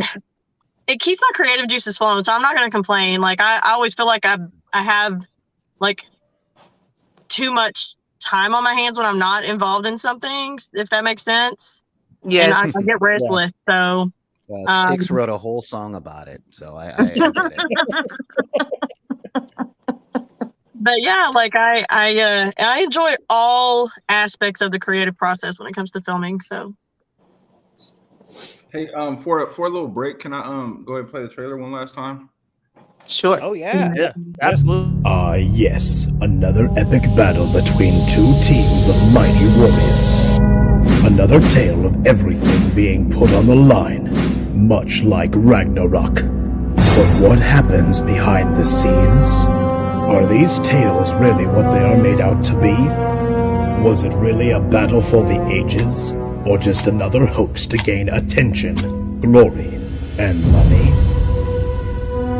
it keeps my creative juices flowing, so I'm not going to complain. Like I always feel like I have like too much time on my hands when I'm not involved in something, if that makes sense. Yeah, and I get restless. Yeah. So Styx wrote a whole song about it, so I get it. But yeah, like I enjoy all aspects of the creative process when it comes to filming. So, hey, for a little break, can I go ahead and play the trailer one last time? Sure. Oh yeah, absolutely. Yes, another epic battle between two teams of mighty warriors. Another tale of everything being put on the line, much like Ragnarok. But what happens behind the scenes? Are these tales really what they are made out to be? Was it really a battle for the ages, or just another hoax to gain attention, glory, and money?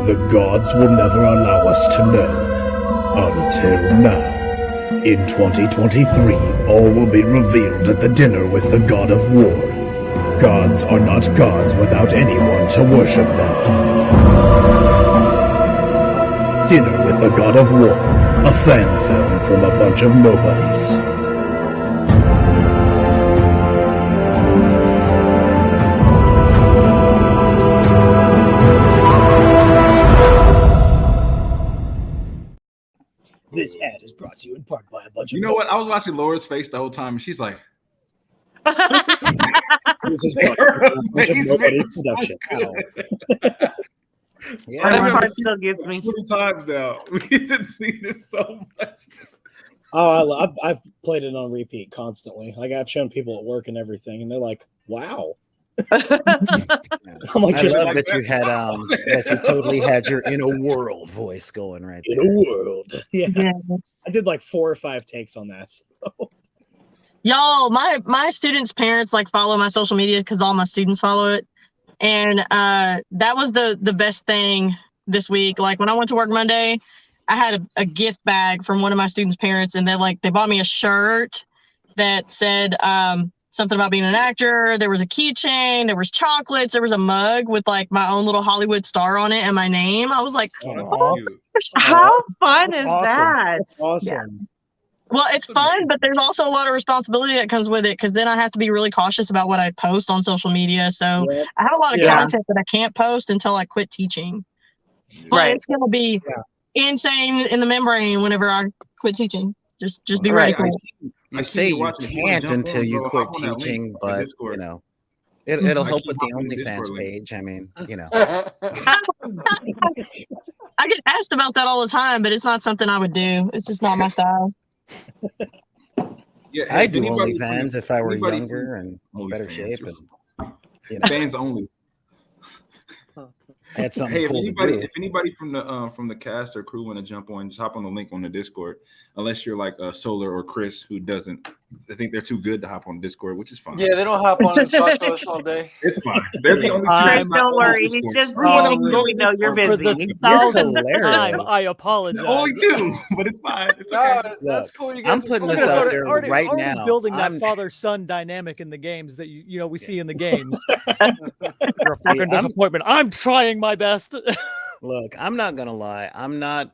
The gods will never allow us to know, until now. In 2023, all will be revealed at the dinner with the god of war. Gods are not gods without anyone to worship them. Dinner with the God of War, a fan film from a bunch of nobodies. bunch You of know what? I was watching Laura's face the whole time, and she's like, this is a bunch of nobody's production. Ow. Yeah, That part still gets me. 20 times now. We didn't see this so much. Oh, I've played it on repeat constantly. Like I've shown people at work and everything, and they're like, "Wow." I'm like, I love like that you had that you totally had your in a world voice going right there. in a world. Yeah. I did like 4 or 5 takes on that. So. Y'all, my students' parents like follow my social media because all my students follow it. And that was the best thing this week. Like when I went to work Monday, I had a gift bag from one of my students' parents, and they bought me a shirt that said something about being an actor. There was a keychain, there was chocolates, there was a mug with like my own little Hollywood star on it and my name. I was like, how fun is Awesome. that? Awesome. Yeah. well, it's fun, but there's also a lot of responsibility that comes with it because then I have to be really cautious about what I post on social media. So Yeah. I have a lot of Yeah. content that I can't post until I quit teaching. But Right. it's going to be insane in the membrane whenever I quit teaching. Just be ready for it. You say you can't until you quit teaching, but you know, it'll help with the OnlyFans page. I mean, you know. I get asked about that all the time, but it's not something I would do. It's just not my style. Yeah, I'd do OnlyFans if I were younger and better OnlyFans, shape. And, you know, fans only. had something Hey, cool to do. if anybody from the cast or crew want to jump on, just hop on the link on the Discord. Unless you're like Solar or Chris, who doesn't. I think they're too good to hop on Discord, which is fine. Yeah, they don't hop on and talk to us all day. It's fine. They're the only two. Chris, that's not don't on worry. Discord. He's just Everyone else being, is on we know you're Discord. For busy. the 1,000th hilarious. time, I apologize. Only 2, but it's fine. It's okay. No, that's cool. You guys I'm are putting cool. this out Already- there already right now. building that I'm- father-son dynamic in the games that you know we see in the games. You're a fucking disappointment. I'm trying my best. Look, I'm not gonna lie. I'm not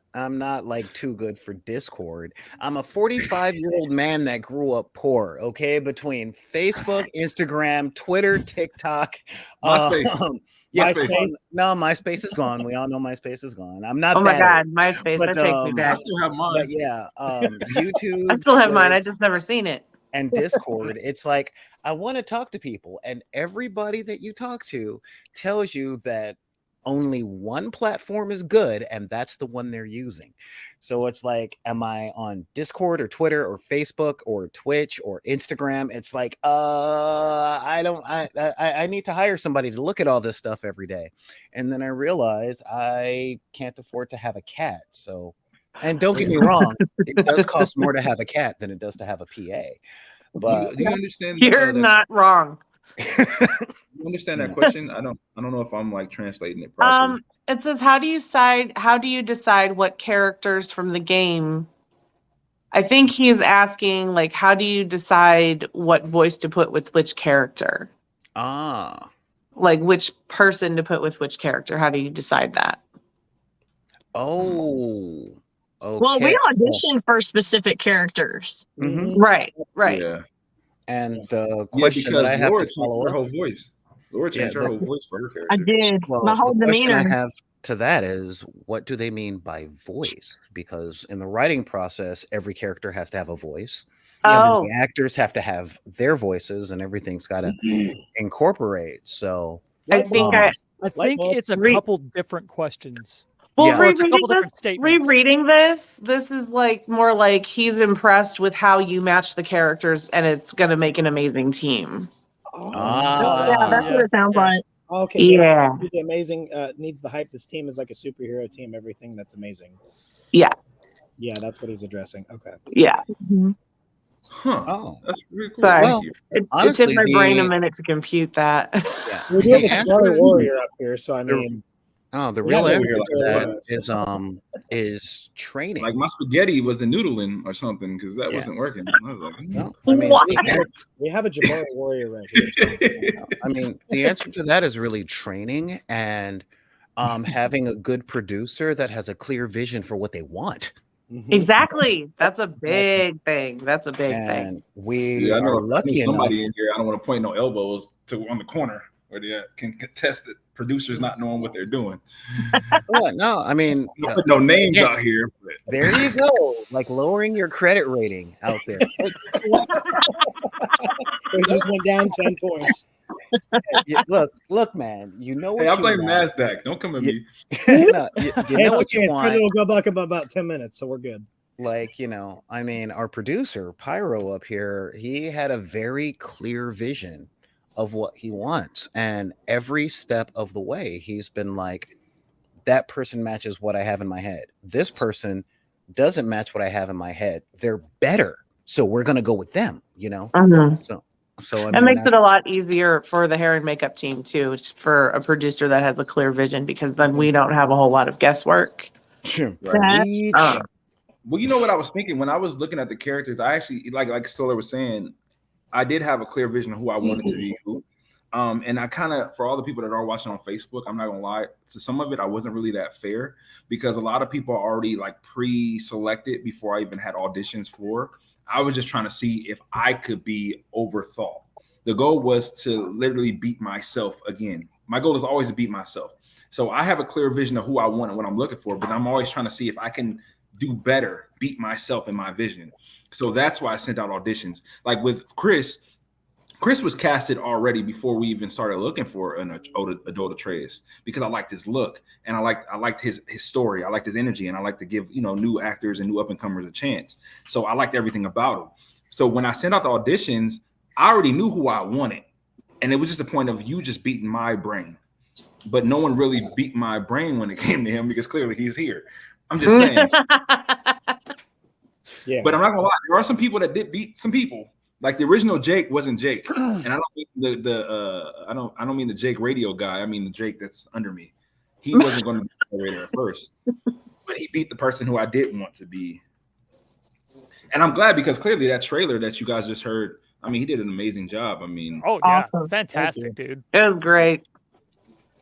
like too good for Discord. I'm a 45-year-old man that grew up poor. Okay, between Facebook, Instagram, Twitter, TikTok, MySpace. yeah, MySpace. no, MySpace is gone. We all know MySpace is gone. I'm not. Oh my that God, old. MySpace, But, that takes me I back. still have mine. But yeah, YouTube. I still have mine. Twitter, I just never seen it. and Discord. It's like I want to talk to people, and everybody that you talk to tells you that only one platform is good, and that's the one they're using. So it's like, am I on Discord or Twitter or Facebook or Twitch or Instagram? It's like, I need to hire somebody to look at all this stuff every day. And then I realize I can't afford to have a cat. So, and don't get me wrong, it does cost more to have a cat than it does to have a PA. But do you understand? You're not wrong. You understand that question? I don't know if I'm like translating it properly. It says, how do you decide what characters from the game? I think he's asking, like, how do you decide what voice to put with which character? Like which person to put with which character? How do you decide that? Oh, okay. Well, we audition for specific characters. Mhm. Right. Yeah. And the Yeah, question that because I have Laura to changed follow her up, whole voice. Laura changed her whole voice for her character. I did. well, My whole the question I demeanor. have to that is, what do they mean by voice? Because in the writing process, every character has to have a voice. And then Oh, the actors have to have their voices, and everything's got to incorporate. So, I think um, I think it's a couple different questions. Well, Yeah. Or it's a couple rereading different this, statements. rereading this is like more like he's impressed with how you match the characters, and it's gonna make an amazing team. Yeah, that's what it sounds like. Okay. Yeah. The amazing needs to hype this team as like a superhero team. Everything that's amazing. Yeah. Yeah, that's what he's addressing. Okay. Yeah. Huh. Oh, that's really cool. Sorry. Thank you. It honestly, took my brain a the- minute to compute that. yeah. We do have The a answer- Jabari warrior up here, so I mean, Oh, the we real have answer this to that superhero. is training. Like my spaghetti was a noodling or something because that Yeah. wasn't working. I was like, No, I mean, What? we have a Jabari warrior right here. I mean, the answer to that is really training and having a good producer that has a clear vision for what they want. Exactly. That's a big thing. That's a big thing. And we Yeah, I are know lucky enough. somebody in here. I don't want to point no elbows to on the corner. or they can contest it. Producers not knowing what they're doing. Well, no, I mean, no names out here. But. There you go. Like lowering your credit rating out there. It just went down 10 points. Look, man. You know what? Hey, I blame NASDAQ. Don't come at me. No, you know what you want. It'll go back about 10 minutes, so we're good. Like, I mean, our producer Pyro up here, he had a very clear vision of what he wants, and every step of the way he's been like, that person matches what I have in my head. This person doesn't match what I have in my head. They're better, so we're gonna go with them. So I mean, it makes it a lot easier for the hair and makeup team too, for a producer that has a clear vision, because then we don't have a whole lot of guesswork. Right. Well, you know what I was thinking when I was looking at the characters, I actually like Stoller was saying, I did have a clear vision of who I wanted to be. And I kind of, for all the people that are watching on Facebook, I'm not gonna lie, to some of it I wasn't really that fair, because a lot of people are already like pre-selected before I even had auditions for. I was just trying to see if I could be overthought. The goal was to literally beat myself again. My goal is always to beat myself. So I have a clear vision of who I want and what I'm looking for, but I'm always trying to see if I can do better, beat myself in my vision. So that's why I sent out auditions. Like with Chris was casted already before we even started looking for an adult Atreus, because I liked his look and I liked his story. I liked his energy, and I like to give new actors and new up and comers a chance. So I liked everything about him. So when I sent out the auditions, I already knew who I wanted, and it was just a point of you just beating my brain. But no one really beat my brain when it came to him, because clearly he's here. I'm just saying. Yeah. But I'm not gonna lie, there are some people that did beat some people. Like the original Jake wasn't Jake, and I don't mean I don't mean the Jake radio guy. I mean the Jake that's under me. He wasn't going to be the narrator at first, but he beat the person who I did want to be. And I'm glad, because clearly that trailer that you guys just heard, I mean, he did an amazing job. I mean, oh yeah, awesome. Fantastic, dude. It was great.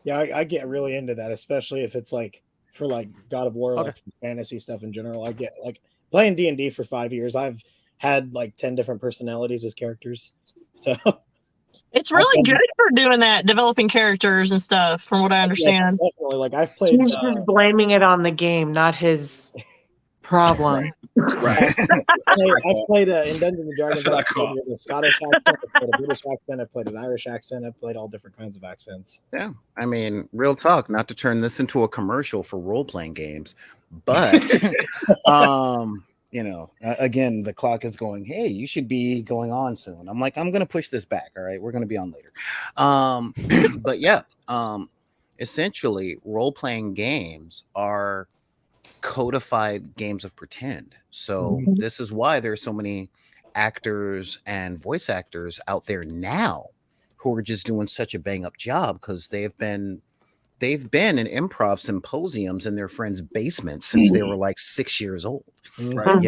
Yeah, I get really into that, especially if it's like for like God of War, like fantasy stuff in general. I get like playing D&D for 5 years. I've had like 10 different personalities as characters. So it's really good for doing that, developing characters and stuff, from what I understand. Yeah, definitely. Like I've played. He's just blaming it on the game, not his problem. Right. I've played in Dungeons and Dragons. I've played with a Scottish accent, I've played a British accent, I've played an Irish accent, I've played all different kinds of accents. Yeah, I mean, real talk. Not to turn this into a commercial for role-playing games, but again, the clock is going, hey, you should be going on soon. I'm like, I'm going to push this back. All right. We're going to be on later. But yeah, essentially role-playing games are codified games of pretend. So this is why there's so many actors and voice actors out there now who are just doing such a bang up job, because they've been in improv symposiums in their friends' basements since they were like 6 years old. Right.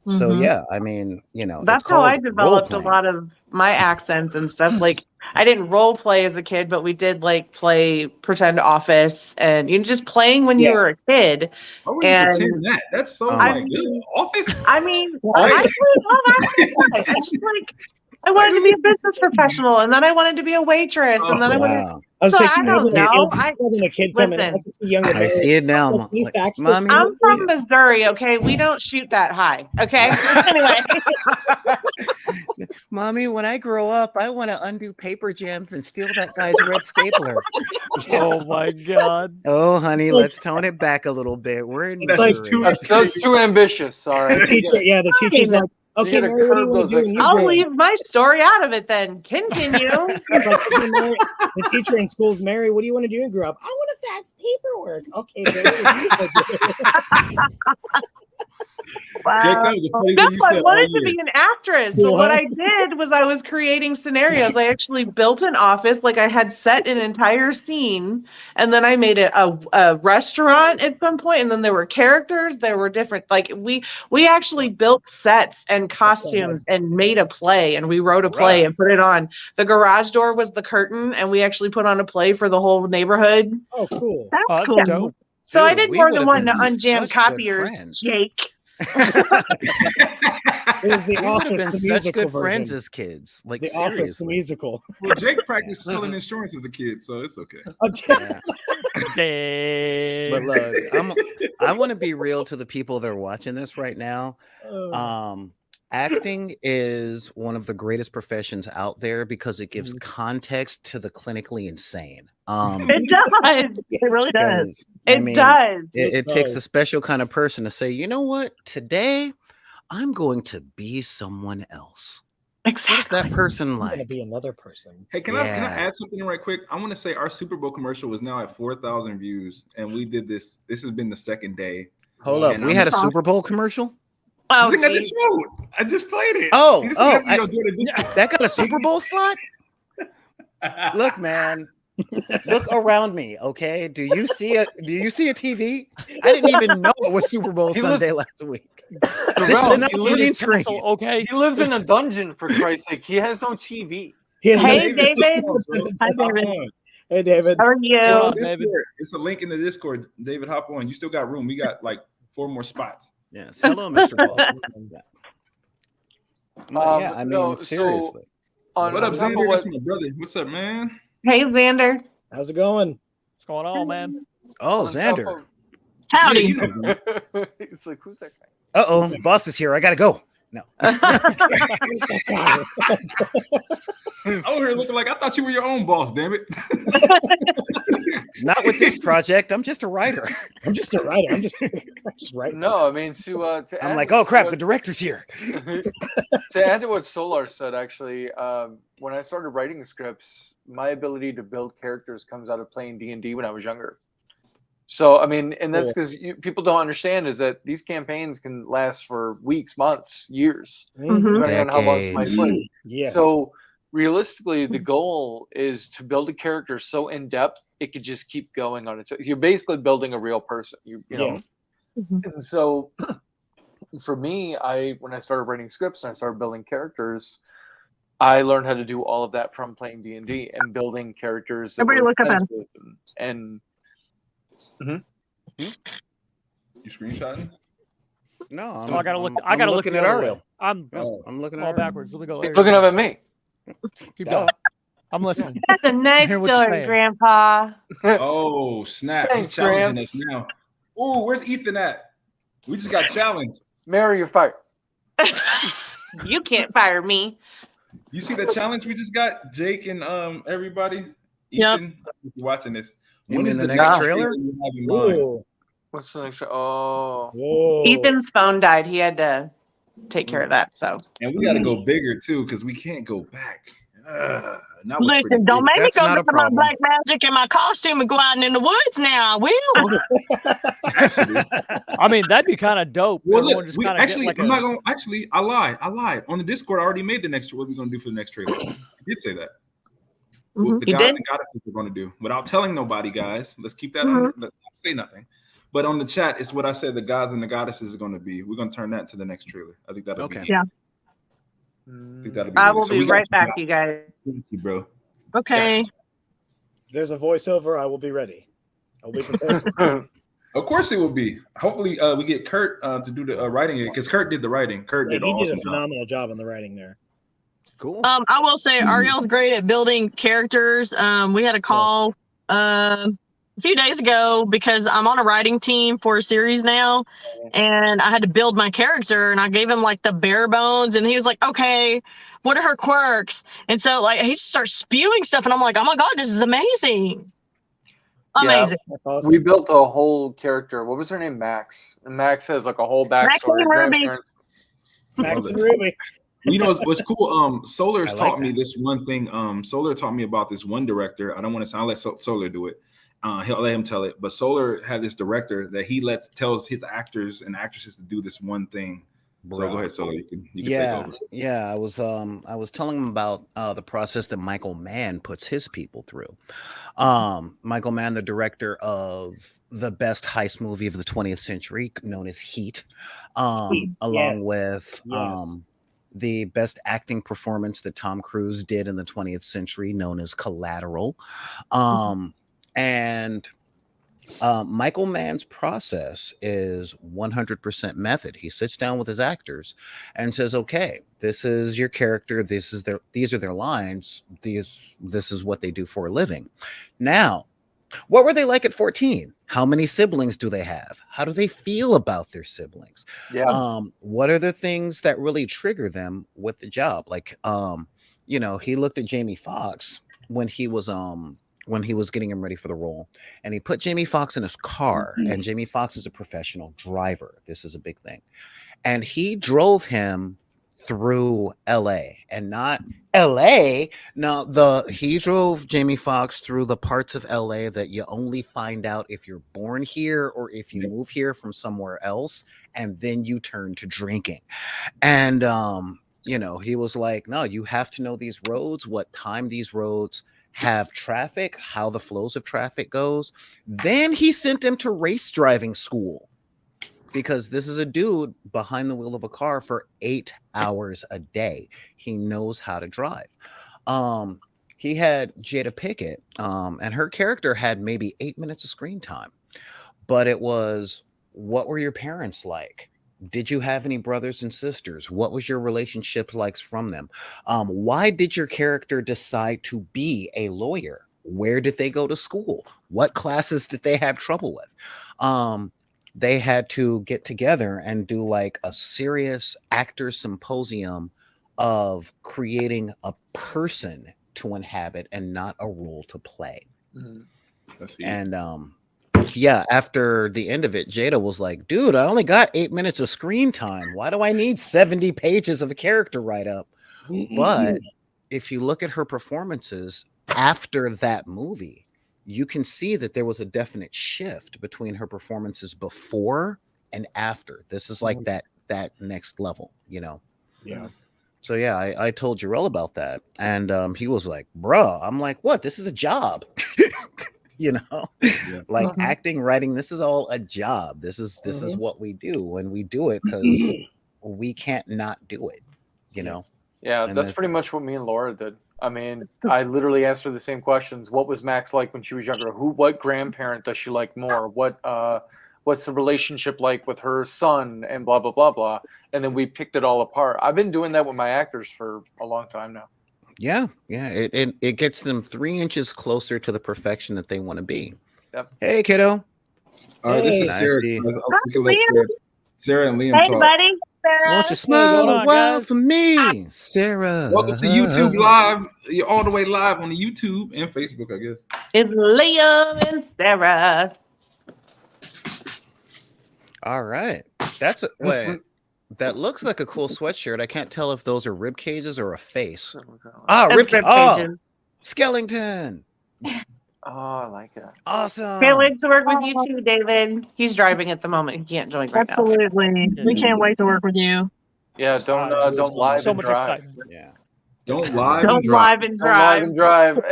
So yeah, I mean, that's how I developed a lot of my accents and stuff. Like I didn't role play as a kid, but we did like play pretend Office, and just playing when you were a kid. Why would you pretend that? That's so Office. I mean, I played just like I wanted to be a business professional, and then I wanted to be a waitress, and then I wanted. I don't know. I see it now. Mommy, I'm from Missouri. Okay, we don't shoot that high. Okay. Anyway. Mommy, when I grow up, I want to undo paper jams and steal that guy's red stapler. Oh my God. Oh, honey, let's tone it back a little bit. We're in that's too ambitious. Sorry. The teacher's like, okay, Mary, what do you want to do? I'll leave my story out of it then. Continue. The teacher in school's, Mary, what do you want to do when you grow up? I want to fax paperwork. Okay. Wow. I wanted to be an actress, but what I did was I was creating scenarios. I actually built an office, like I had set an entire scene, and then I made it a restaurant at some point, and then there were characters, there were different, like we actually built sets and costumes and made a play, and we wrote a play and put it on. The garage door was the curtain, and we actually put on a play for the whole neighborhood. Oh, cool. That's cool. Dope. So I did more than one to unjam copiers, Jake. It was The We would have Office, been the such musical good friends version. as kids. Like The Office, the seriously. musical. Well, Jake practiced selling insurance as a kid, so it's okay. Yeah. Dang. But look, I want to be real to the people that are watching this right now. Acting is one of the greatest professions out there because it gives context to the clinically insane. It does. It really does. It does. It takes a special kind of person to say, you know what, today I'm going to be someone else. Exactly. What is that person I'm like? gonna be another person. Hey, can I add something right quick? I want to say our Super Bowl commercial is now at 4,000 views, and we did this. This has been the second day. Hold up, we had a Super Bowl commercial. I think I just showed. I just played it. Oh, See, this that got a Super Bowl slot. Look, man, look around me. Okay, do you see a TV? I didn't even know it was Super Bowl Sunday last week. Jarrell, he lives in a dungeon, for Christ's sake. He has no TV. Hey, David. Hi, David. Hey, David. How are you? It's a link in the Discord. David, hop on. You still got room. We got like 4 more spots. Yes. Hello, Mr. Ball. Yeah, I mean, seriously. What up, Xander? That's my brother. What's up, man? Hey, Xander. How's it going? What's going on, man? Oh, Xander. Howdy. He's like, who's that guy? Uh-oh, boss is here. I gotta go. No. Over here looking like I thought you were your own boss, damn it. Not with this project. I'm just a writer. I'm just a writer. I'm just writing. No, I mean to I'm like, oh crap, the director's here. To add to what Solar said, actually, when I started writing scripts, my ability to build characters comes out of playing D&D when I was younger. So, I mean, and that's because people don't understand is that these campaigns can last for weeks, months, years, depending on how long somebody plays. Yes. So, realistically, the goal is to build a character so in depth it could just keep going on its own. You're basically building a real person. You know. Yes. And so, for me, when I started writing scripts and I started building characters, I learned how to do all of that from playing D&D and building characters. Everybody look up and You screenshotting? No, I gotta look. I gotta look at Ariel. I'm looking all at backwards. Let me go. He's looking up at me. Keep going. I'm listening. That's a nice Hear what you're story, saying. Grandpa. Oh, snap. Thanks, He's challenging Gramps. us now. Oh, where's Ethan at? We just got challenged. Mary, you're fired. You can't fire me. You see the challenge we just got? Jake and everybody? Yep. Ethan, if you're watching this. You When mean is the the next next trailer? you have in mind? Ooh. What's the next? Oh, Whoa. Ethan's phone died. He had to take care of that. So And we got to go bigger too because we can't go back. That was pretty Listen, don't big. make me That's go not a back to my problem. black magic and my costume and go out in the woods now. I will. I mean, that'd be kind of dope. Well, Everyone look, just we, kind of actually, get like I'm not going to actually. I lied. On the Discord, I already made the next. What we're going to do for the next trailer. I did say that. What the You gods did? and goddesses are going to do without telling nobody, guys. Let's keep that on. Let's not say nothing. But on the chat, it's what I said. The gods and the goddesses are going to be. We're going to turn that into the next trailer. I think that'll Okay. be. Yeah. I think that'll be. I good. will So be we got right some back, you guys. Thank you, bro. Okay. There's a voiceover. I will be ready. I will be prepared. To speak. Of course, it will be. Hopefully, we get Kurt to do the writing because Kurt did the writing. Kurt Yeah, did he an did awesome a job. phenomenal job on the writing there. Cool. I will say Ariel's great at building characters. We had a call a few days ago because I'm on a writing team for a series now, and I had to build my character, and I gave him like the bare bones, and he was like, "Okay, what are her quirks?" And so like he starts spewing stuff, and I'm like, "Oh my god, this is amazing!" Amazing. That's awesome. we built a whole character. What was her name? Max. And Max has like a whole backstory. Ruby. grandparents- Max and Ruby. You know what's cool? Solar's I like taught me that. this one thing. Solar taught me about this one director. I don't want to. I'll let Solar do it. He'll let him tell it. But Solar had this director that he tells his actors and actresses to do this one thing. So Bro. go ahead, Solar. You can take over. Yeah. I was telling him about the process that Michael Mann puts his people through. Michael Mann, the director of the best heist movie of the 20th century, known as Heat, along with the best acting performance that Tom Cruise did in the 20th century, known as Collateral. And Michael Mann's process is 100% method. He sits down with his actors and says, "Okay, this is your character. These are their lines. This is what they do for a living." Now, what were they like at 14? How many siblings do they have? How do they feel about their siblings? Yeah. What are the things that really trigger them with the job? Like, he looked at Jamie Foxx when he was getting him ready for the role, and he put Jamie Foxx in his car, and Jamie Foxx is a professional driver. This is a big thing. And he drove him through LA, and not LA. No, he drove Jamie Foxx through the parts of LA that you only find out if you're born here or if you move here from somewhere else, and then you turn to drinking. And he was like, "No, you have to know these roads, what time these roads have traffic, how the flows of traffic goes." Then he sent him to race driving school, because this is a dude behind the wheel of a car for 8 hours a day. He knows how to drive. He had Jada Pinkett, and her character had maybe 8 minutes of screen time, but it was, what were your parents like? Did you have any brothers and sisters? What was your relationship like from them? Why did your character decide to be a lawyer? Where did they go to school? What classes did they have trouble with? They had to get together and do like a serious actor symposium of creating a person to inhabit and not a role to play. And after the end of it, Jada was like, "Dude, I only got 8 minutes of screen time. Why do I need 70 pages of a character write-up?" But if you look at her performances after that movie, you can see that there was a definite shift between her performances before and after. This is like that next level, Yeah. So yeah, I told Jarrell about that, and he was like, "Bruh," I'm like, "What? This is a job." Like acting, writing, this is all a job. This is what we do, and we do it because we can't not do it, Yeah, And that's pretty much what me and Laura did. I mean, I literally asked her the same questions. What was Max like when she was younger? What grandparent does she like more? What's the relationship like with her son? And blah blah blah blah. And then we picked it all apart. I've been doing that with my actors for a long time now. Yeah. It gets them 3 inches closer to the perfection that they want to be. Yep. Hey, kiddo. All right, this is Nice Sarah. to see you. Sarah and Liam Hey, talk. buddy. Won't you smile a while for me, Sarah? Welcome to YouTube Live. You're all the way live on the YouTube and Facebook, I guess. It's Liam and Sarah. All right. That's wait. That looks like a cool sweatshirt. I can't tell if those are rib cages or a face. That's Rib cages. Skellington. Oh, I like it. Awesome. Can't wait to work with you too, David. He's driving at the moment. He can't join right now. Absolutely. We can't wait to work with you. Yeah, don't live So and much drive. excitement. Yeah. Don't live Don't and drive. live and Don't live drive. and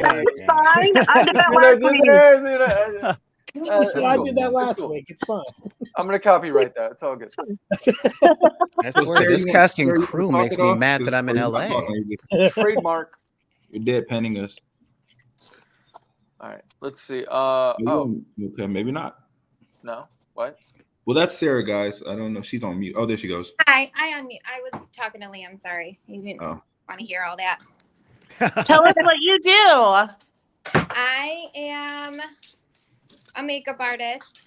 drive. Hey. It's fine. I did that You know, last week. That's So I cool. did that That's last cool. week. It's fine. I'm gonna copyright that. It's all good. I swear, Sarah, this you want- casting Sarah, you crew want to makes talk it me off? mad that I'm in Or you not LA. talking? Trademark. You're dead penning us. All right. Let's see. Okay, maybe not. No. What? Well, that's Sarah, guys. I don't know. She's on mute. Oh, there she goes. Hi, I unmute. I was talking to Liam. Sorry, you didn't Oh. want to hear all that. Tell us what you do. I am a makeup artist.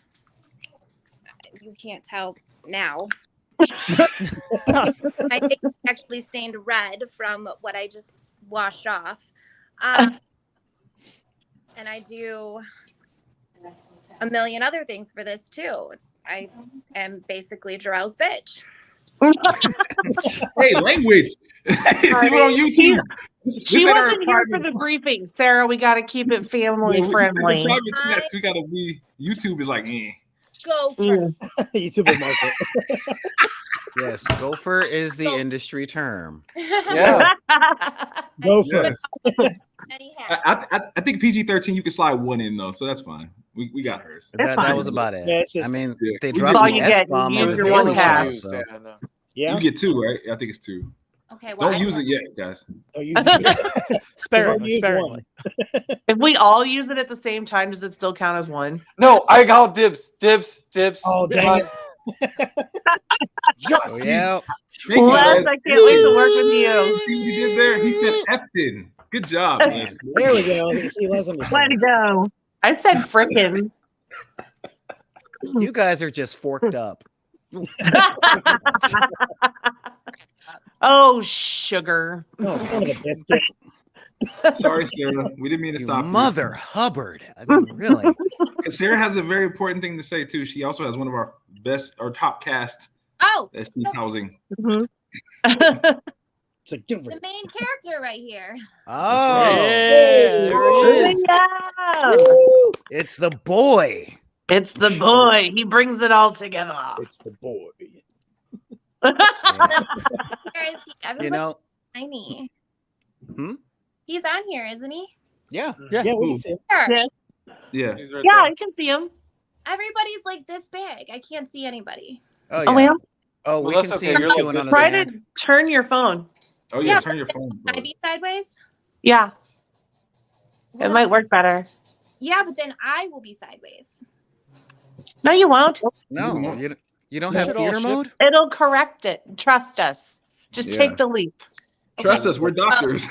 You can't tell now. My makeup actually stained red from what I just washed off. And I do a million other things for this too. I am basically Jarrell's bitch. Hey, language. She went on YouTube. She wasn't here for the briefing, Sarah. We got to keep it family friendly. We got to be. YouTube is like, Gopher. YouTuber market. Yes, gopher is the industry term. Yeah. Gopher. Yes. I think PG-13 you can slide one in though, so that's fine. We got hers. That was about it. Yeah, it's just, I mean, they That's dropped all the you get. S-bomb You on use the your one Daily pass. Show, so. yeah. You get two, right? I think it's two. Okay. Well, Don't use it yet, guys. Don't use it. Sparingly. Sparingly. If we all use it at the same time, does it still count as one? No, I got dibs. Dibs. Oh, dang it. Oh, yeah. Les, I can't wait to work with you. See what you did there? He said effing. Good job, Les. There we go. See, Les Way understands. to go. I said frickin'. You guys are just forked up. Oh, sugar. Oh, son of a biscuit. Sorry, Sarah. We didn't mean to stop you. Mother Hubbard. I mean, really. Because Sarah has a very important thing to say too. She also has one of our best or top cast Oh, that's Steve Housing. the It's like, main character right here. Oh, There it is. Yeah. it's the boy. It's the boy. He brings it all together. it's the boy. Where is he? You Everybody's know, tiny. Hmm? He's on here, isn't he? yeah. Yeah. Yeah, we see. Sure. Yeah. Yeah. He's right Yeah, there. I can see him. Everybody's like this big. I can't see anybody. Oh, Oh, yeah. well. Oh, Well, we that's can see okay. him You're like chewing this on his Try hand. to turn your phone. Oh yeah, Yeah. turn your phone. Can I be sideways? Yeah, it What might if- work better. Yeah, but then I will be sideways. No, you won't. No, you don't You have should all theater shift. mode? It'll correct it. Trust us. Just Yeah. take the leap. Trust us, we're doctors.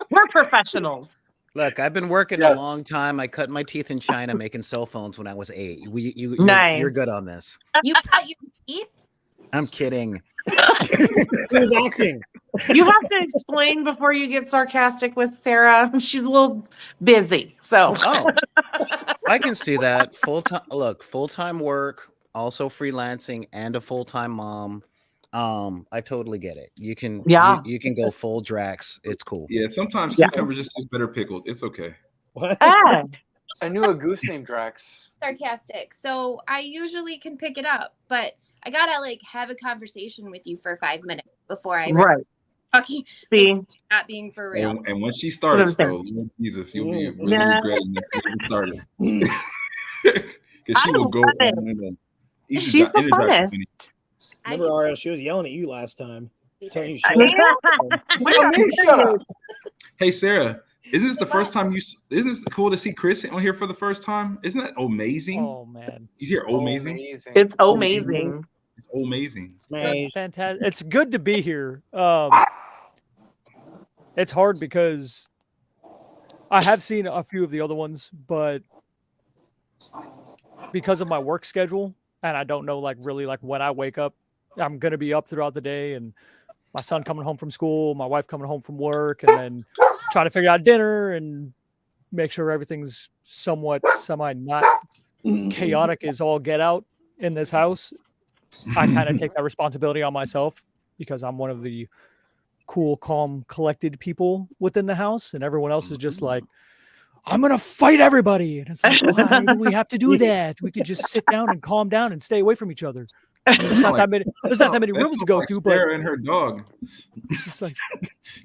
We're professionals. Look, I've been working Yes. a long time. I cut my teeth in China making cell phones when I was 8. Nice. You're good on this. You cut your teeth? I'm kidding. He was acting. You have to explain before you get sarcastic with Sarah. She's a little busy. So Oh, I can see that. Full-time work, also freelancing, and a full-time mom. I totally get it. You can you can go full Drax. It's cool. Yeah, sometimes Yeah. cucumber just is better pickled. It's okay. What? Ah, I knew a goose named Drax. Sarcastic. So I usually can pick it up, but I gotta like have a conversation with you for 5 minutes before I right. talking See, not being for real. And when she starts, What I'm though, Lord Jesus, you'll be really Yeah. regretting that you started. Because she I will go love it. on and on. You should She's dri- the energize her funnest. many- I Remember, Ariel, she was yelling at you last time. Telling you shut Yeah. up. Shut up. Hey, Sarah, isn't this the first time isn't this cool to see Chris on here for the first time? Isn't that amazing? Oh man, You hear amazing? It's amazing. It's amazing. Smash. fantastic! It's good to be here. It's hard because I have seen a few of the other ones, but because of my work schedule, and I don't know really when I wake up, I'm gonna be up throughout the day, and my son coming home from school, my wife coming home from work, and then trying to figure out dinner and make sure everything's somewhat not chaotic as all get out in this house. I kind of take that responsibility on myself because I'm one of the cool, calm, collected people within the house, and everyone else is just like, I'm gonna fight everybody. And it's like, why do we have to do that? We could just sit down and calm down and stay away from each other. I mean, there's not that many That rooms to sounds go like to, but Sarah and her dog. it's just like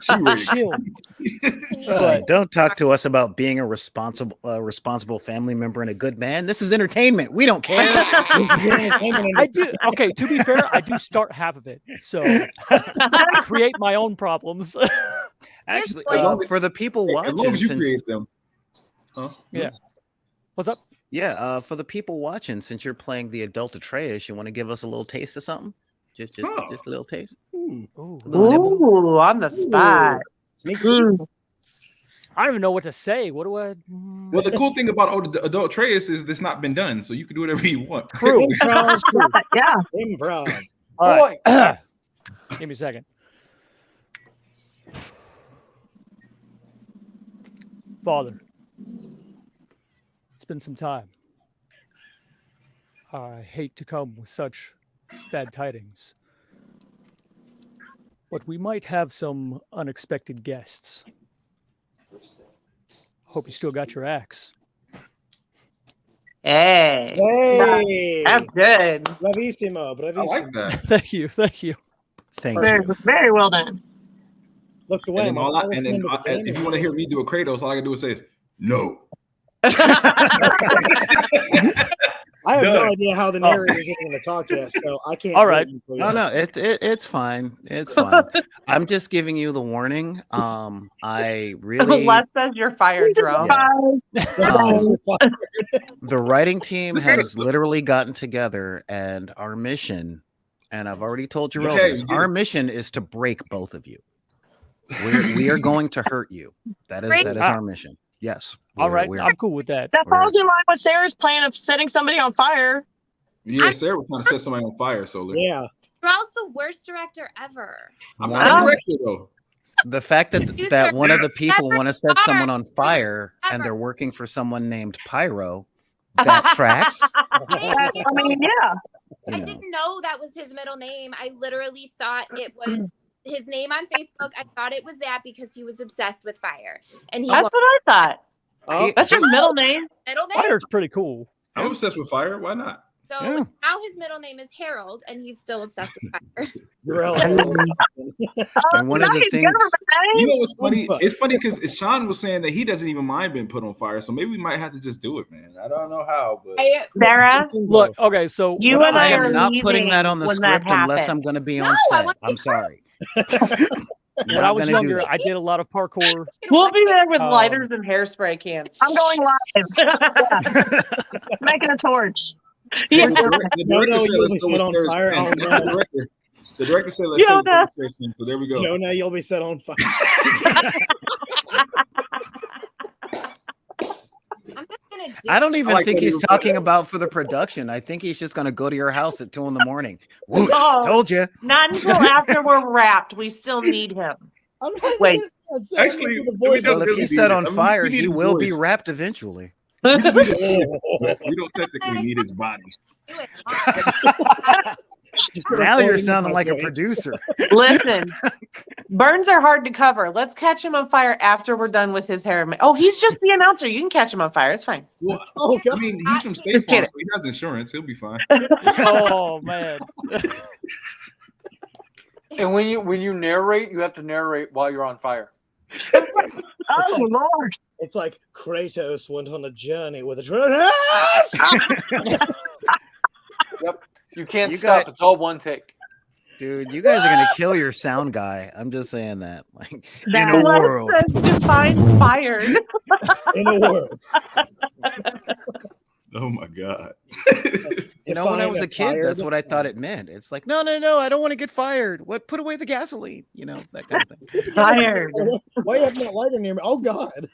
She ready. chill. Don't talk to us about being a responsible family member and a good man. This is entertainment. We don't care. I do. Okay, to be fair, I do start half of it, so I create my own problems. Actually, As long for the people As long watching, as you since, create them. Huh? Yeah. What's up? yeah, for the people watching, since you're playing the adult Atreus, you want to give us a little taste of something? Just a little taste. Ooh. A little nibble? Ooh, on the spot. Mm. I don't even know what to say. What do I? Well, the cool thing about adult Atreus is it's not been done, so you can do whatever you want. True. Improv. Yeah. Improv. All right. Give me a second. Father, it's been some time. I hate to come with such bad tidings, but we might have some unexpected guests. Hope you still got your axe. Hey. Hey. That's good. Bravissimo. I Bravissimo. like that. Thank you. Thank you. Thank Very, you. very well done. Look the And way. then, if you want to hear me do a Kratos, all I can do is say, no. I I have no Done. idea how the narrator is going to talk yet, so I can't. All right. No, it's fine. It's fine. I'm just giving you the warning. I really Les says you're fired, Jarrell. the writing team has literally gotten together, and our mission, and I've already told Jarrell this, our mission is to break both of you. We are going to hurt you. That is our mission. Yes. All right. I'm cool with that. That falls in line with Sarah's plan of setting somebody on fire. Yeah, Sarah was trying to set somebody on fire, Solar. Yeah. Jarrell's the worst director ever. I'm not a director, though. The fact that one of the people want to set someone on fire and they're working for someone named Pyro, that tracks. I mean, yeah. I didn't know that was his middle name. I literally thought it was his name on Facebook. I thought it was that because he was obsessed with fire. And That's what I thought. Oh, That's your middle name. Middle name. Fire's pretty cool. I'm obsessed with fire. Why not? So now his middle name is Harold, and he's still obsessed with fire. And one of the things, you know what's funny? It's funny because Sean was saying that he doesn't even mind being put on fire, so maybe we might have to just do it, man. I don't know how, but Sarah, look, okay, so you and I I are am not putting that on the when that script unless happens. I'm going to be on set. I'm sorry. when I was younger, I did a lot of parkour. We'll be there with lighters and hairspray cans. I'm going live. Making a torch. Yeah. The director said let's go on with fire. Sarah's plan. The director said let's go with Sarah's plan, so there we go. Jonah, you'll be set on fire. I don't even like think that he's you- talking about for the production. I think he's just going to go to your house at 2 a.m. Whoosh, Oh. told you. Not until after we're wrapped. We still need him. Wait. Actually, Well, if he's set on fire, he will be wrapped eventually. We don't technically need his body. Now you're sounding like a producer. Listen, burns are hard to cover. Let's catch him on fire after we're done with his hair. Oh, he's just the announcer. You can catch him on fire. It's fine. Well, I mean, he's from State Just Farm, kidding. so he has insurance. He'll be fine. Oh man. And when you narrate, you have to narrate while you're on fire. Oh, Lord. It's like Kratos went on a journey with a drone. Yep. You can't You stop. got- It's all one take. Dude, you guys are going to kill your sound guy. I'm just saying that. Like, in a Les world. says define fired. In a world. Oh my god. You know, when I was a kid, that's what I thought it meant. It's like, no, I don't want to get fired. What? Put away the gasoline. You know, that kind of thing. Fired. Why you have that lighter near me? Oh God.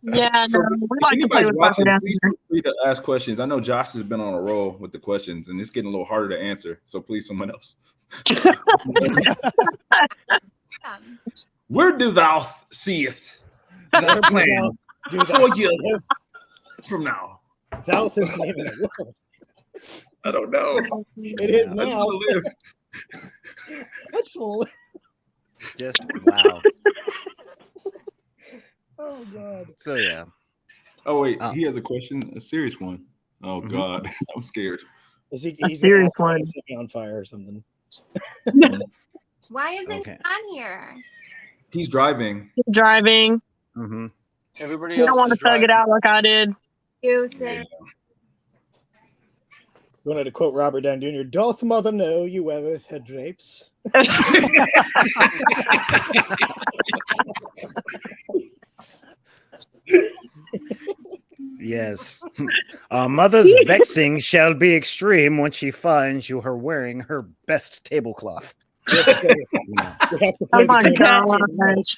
Yeah, So no, we if like to play anybody's with watching, fire down please here. feel free to ask questions. I know Josh has been on a roll with the questions, and it's getting a little harder to answer. So please, someone else. Where do thou seeth the plan for you from now? Thou is name in the world. I don't know. It is I just now. want to live. I just want to live. Just wow. Oh God. So yeah. Oh wait, he has a question, a serious one. Oh God, I'm scared. Is he? A He's serious gonna one. set me on fire or something. Why isn't Okay. he on here? He's driving. Driving. Mm-hmm. Everybody You else don't want to is thug driving. it out like I did. You say You wanted to quote Robert Downey Jr. Doth mother know you ever had drapes? Yes. A mother's vexing shall be extreme when she finds you her wearing her best tablecloth. We have to play Oh my the gosh.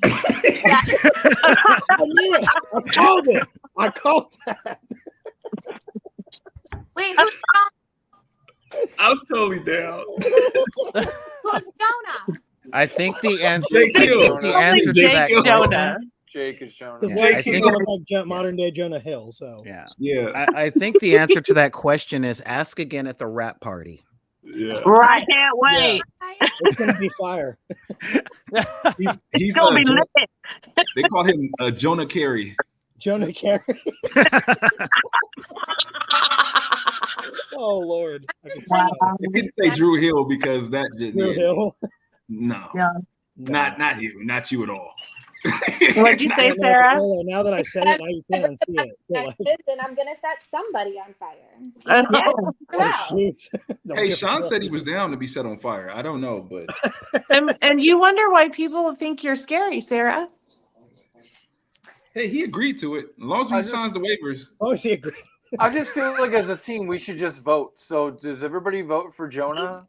I knew it. I called it. I called that. wait, who's I'm totally down. Jonah? I think the answer. Jake I Hill. think the answer to that Jake question. Jonah. Jake is Jonah. Because Yeah, I last think- season looked like modern day Jonah Hill. So Yeah. Yeah, I think the answer to that question is ask again at the rap party. yeah. I can't wait. it's gonna be fire. He's It's going to be lit. they call him Jonah Carey. Jonah Carey. Oh Lord. I can see Wow. that. I couldn't say Drew Hill because that didn't. Drew Hill. No, Yeah. not you, not you at all. What'd you say, Sarah? Now that I said it, now you can't unsee it. And I'm gonna set somebody on fire. Oh, shoot. Hey, Sean said he was down to be set on fire. I don't know, but and you wonder why people think you're scary, Sarah. hey, he agreed to it. As long as he signs the waivers. Oh, he agreed. I just feel like as a team we should just vote. So does everybody vote for Jonah?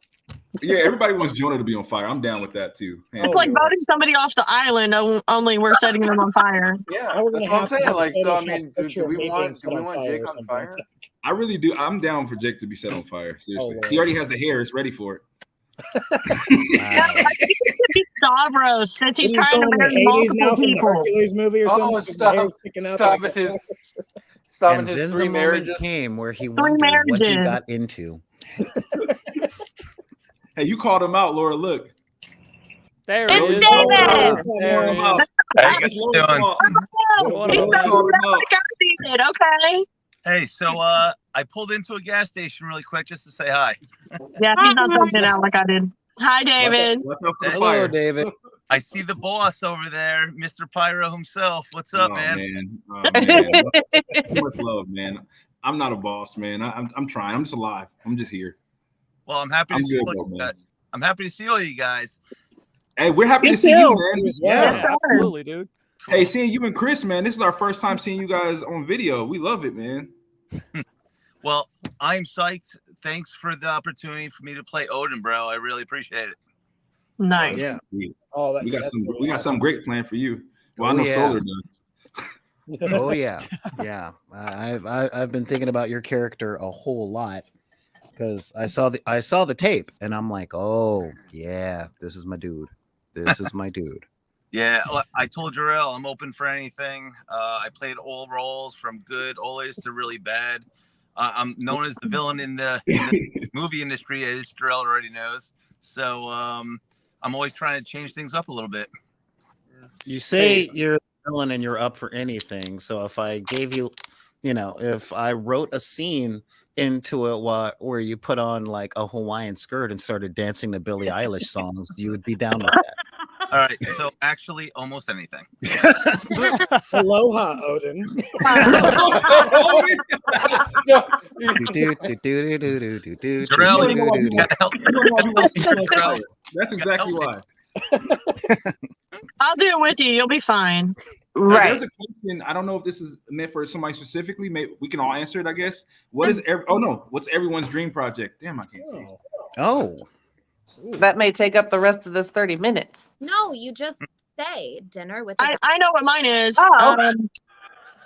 Yeah, everybody wants Jonah to be on fire. I'm down with that too. It's like voting somebody off the island, only we're setting them on fire. Yeah, that's what I'm saying. Like, so I mean, do we want Jake on fire? I really do. I'm down for Jake to be set on fire. Seriously, he already has the hair. It's ready for it. Yeah, I think it should be Stavros since he's trying to marry multiple people. Hercules movie or something. Stop and his then 3 the marriages. moment came where he wondered what he got into. Hey, you called him out, Laura. Look. There it is. Okay. Hey, so I pulled into a gas station really quick just to say hi. Yeah, he's not jumping out like I did. Hi, David. What's up for the Hello, fire? David. I see the boss over there, Mr. Pyro himself. What's up, man? Oh, man. Too much love, man. I'm not a boss, man. I'm trying. I'm just alive. I'm just here. Well, I'm happy to see all you guys. I'm happy to see all you guys. Hey, we're happy to see you, man. Yeah, absolutely, dude. Hey, seeing you and Chris, man, this is our first time seeing you guys on video. We love it, man. Well, I'm psyched. Thanks for the opportunity for me to play Odin, bro. I really appreciate it. Nice. Yeah. We got some great plan for you. Well, I know yeah. Solar does. Oh yeah, yeah. I've been thinking about your character a whole lot because I saw the tape and I'm like, oh yeah, this is my dude. This is my dude. Yeah, I told Jarrell I'm open for anything. I played all roles from good always to really bad. I'm known as the villain in the movie industry, as Jarrell already knows. So I'm always trying to change things up a little bit. You say you're a villain and you're up for anything. So if I gave you, if I wrote a scene into it where you put on like a Hawaiian skirt and started dancing to Billie Eilish songs, you would be down with that. All right, so actually almost anything. Aloha, Odin. That's exactly why. I'll do it with you. You'll be fine. Right. There's a question. I don't know if this is meant for somebody specifically. Maybe we can all answer it, I guess. What's everyone's dream project? Damn, I can't see. Oh. That may take up the rest of this 30 minutes. No, you just say dinner with. I know what mine is. Oh.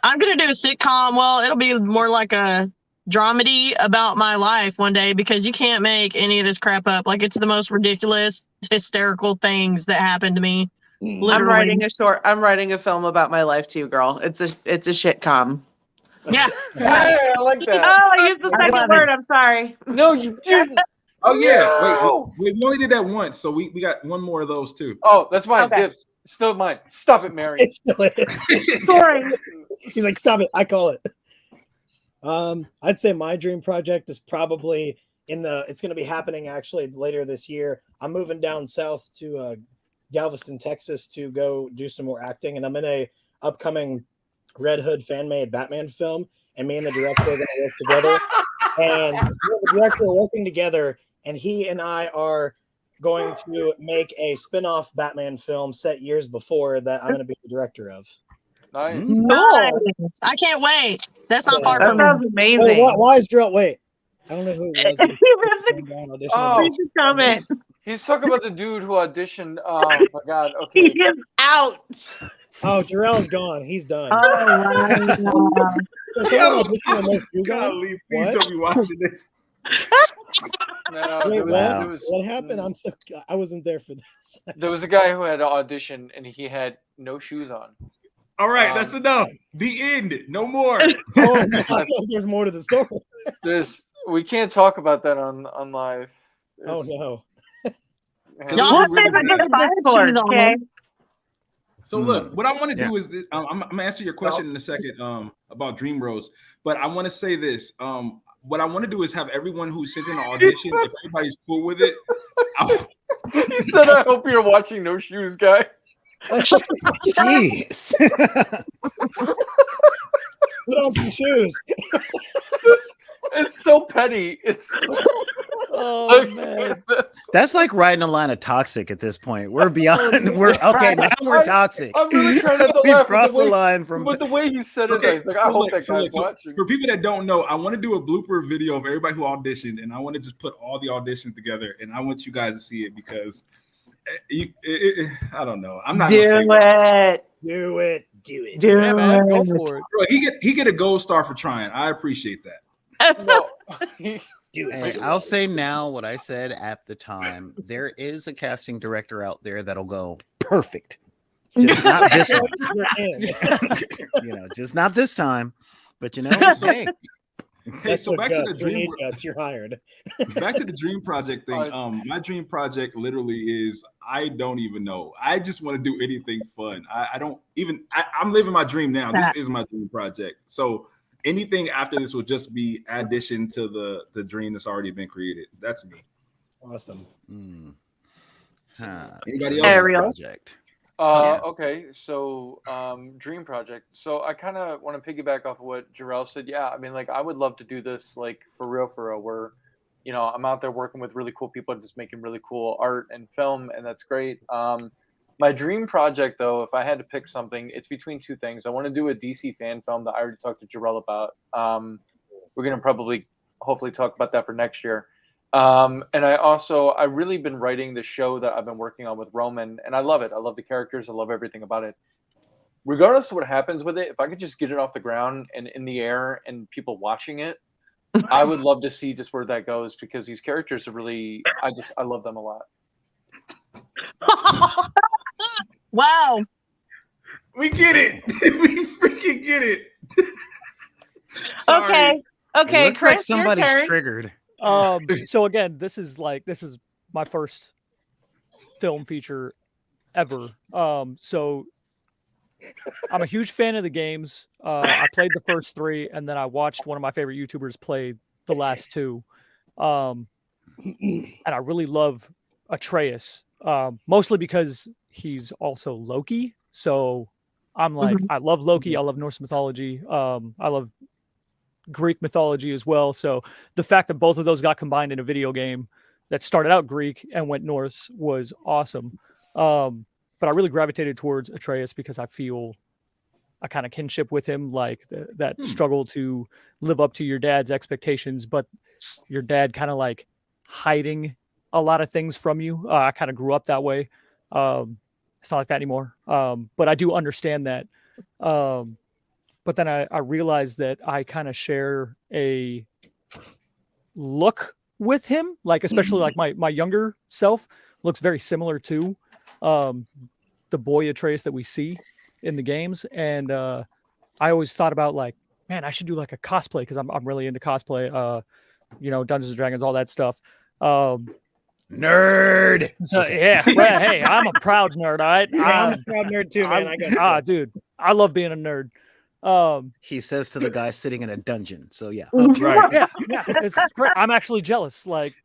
I'm gonna do a sitcom. Well, it'll be more like a dramedy about my life one day because you can't make any of this crap up. Like it's the most ridiculous, hysterical things that happen to me. Literally. I'm writing a film about my life too, girl. It's a shitcom. Yeah. Hey, I like that. Oh, I used the second word. I'm sorry. No, you didn't. Oh yeah, wait, we only did that once, so we got one more of those too. Oh, that's mine. Okay. Dibs. Still mine. Stop it, Mary. It still is. Sorry. He's like, stop it. I call it. I'd say my dream project is probably it's going to be happening actually later this year. I'm moving down south to Galveston, Texas to go do some more acting, and I'm in a upcoming Red Hood fan-made Batman film, and me and the director are going to work together. And me and the director are working together, and he and I are going to make a spin-off Batman film set years before that I'm going to be the director of. Nice. Nice. I can't wait. That's not far from me. That sounds amazing. Why is Jarrell? Wait, I don't know who it was. He's talking about the dude who auditioned. Oh my god. Okay. He is out. Oh, Jarrell's gone. He's done. Please don't be watching this. No, wait, what happened? I wasn't there for this. There was a guy who had auditioned and he had no shoes on. All right, that's enough. The end. No more. There's more to the story. We can't talk about that on live. Oh no. So look, what I want to do is I'm gonna answer your question in a second about Dream Rose, but I want to say this. What I want to do is have everyone who sent in an audition, if everybody's cool with it. He said, "I hope you're watching No Shoes, guy." Jeez. Put on some shoes. It's so petty. It's Oh man, That's like riding a line of toxic at this point. We're beyond. We're okay. Now we're toxic. I'm really trying not to We've laugh. crossed the line from. But the way he said it, Okay, it's like, so I hope look, that so guy's look, watching. for people that don't know, I want to do a blooper video of everybody who auditioned, and I want to just put all the auditions together, and I want you guys to see it because I don't know. I'm not Do gonna say it. Do it. Do it. Do yeah, man, go it. for it. Bro, he get a gold star for trying. I appreciate that. No. Do Hey, it. I'll say now what I said at the time. There is a casting director out there that'll go perfect. Just not this one. You're in. Just not this time. But hey, Hey, so what back to guts. the We dream. need guts. You're hired. Back to the dream project thing. My dream project literally is I don't even know. I just want to do anything fun. I don't even. I'm living my dream now. This is my dream project. So anything after this will just be addition to the dream that's already been created. That's me. Awesome. Anybody else? Ariel. project. Okay, so dream project. So I kind of want to piggyback off of what Jarrell said. Yeah, I mean, like I would love to do this, like for real, where, I'm out there working with really cool people and just making really cool art and film, and that's great. My dream project, though, if I had to pick something, it's between two things. I want to do a DC fan film that I already talked to Jarrell about. We're gonna hopefully talk about that for next year. And I really been writing the show that I've been working on with Roman, and I love it. I love the characters. I love everything about it. Regardless of what happens with it, if I could just get it off the ground and in the air and people watching it, I would love to see just where that goes because these characters are really, I love them a lot. Wow. We get it. We freaking get it. Okay. Okay. Looks like Chris, your somebody's turn. triggered. So again, this is my first film feature ever. So I'm a huge fan of the games. I played the first 3, and then I watched one of my favorite YouTubers play the last 2. And I really love Atreus, mostly because he's also Loki. So I'm like, I love Loki. I love Norse mythology. I love Greek mythology as well. So the fact that both of those got combined in a video game that started out Greek and went Norse was awesome. But I really gravitated towards Atreus because I feel a kind of kinship with him, like that struggle to live up to your dad's expectations, but your dad kind of like hiding a lot of things from you. I kind of grew up that way. It's not like that anymore. But I do understand that. But then I realized that I kind of share a look with him, like especially like my younger self looks very similar to the boy Atreus that we see in the games. And I always thought about like, man, I should do like a cosplay because I'm really into cosplay, Dungeons and Dragons, all that stuff. Nerd. So yeah, well, hey, I'm a proud nerd. All right, I'm a proud nerd too, man. I got you. Dude, I love being a nerd. He says to the guy sitting in a dungeon. So yeah, right. Yeah, it's great. I'm actually jealous. Like,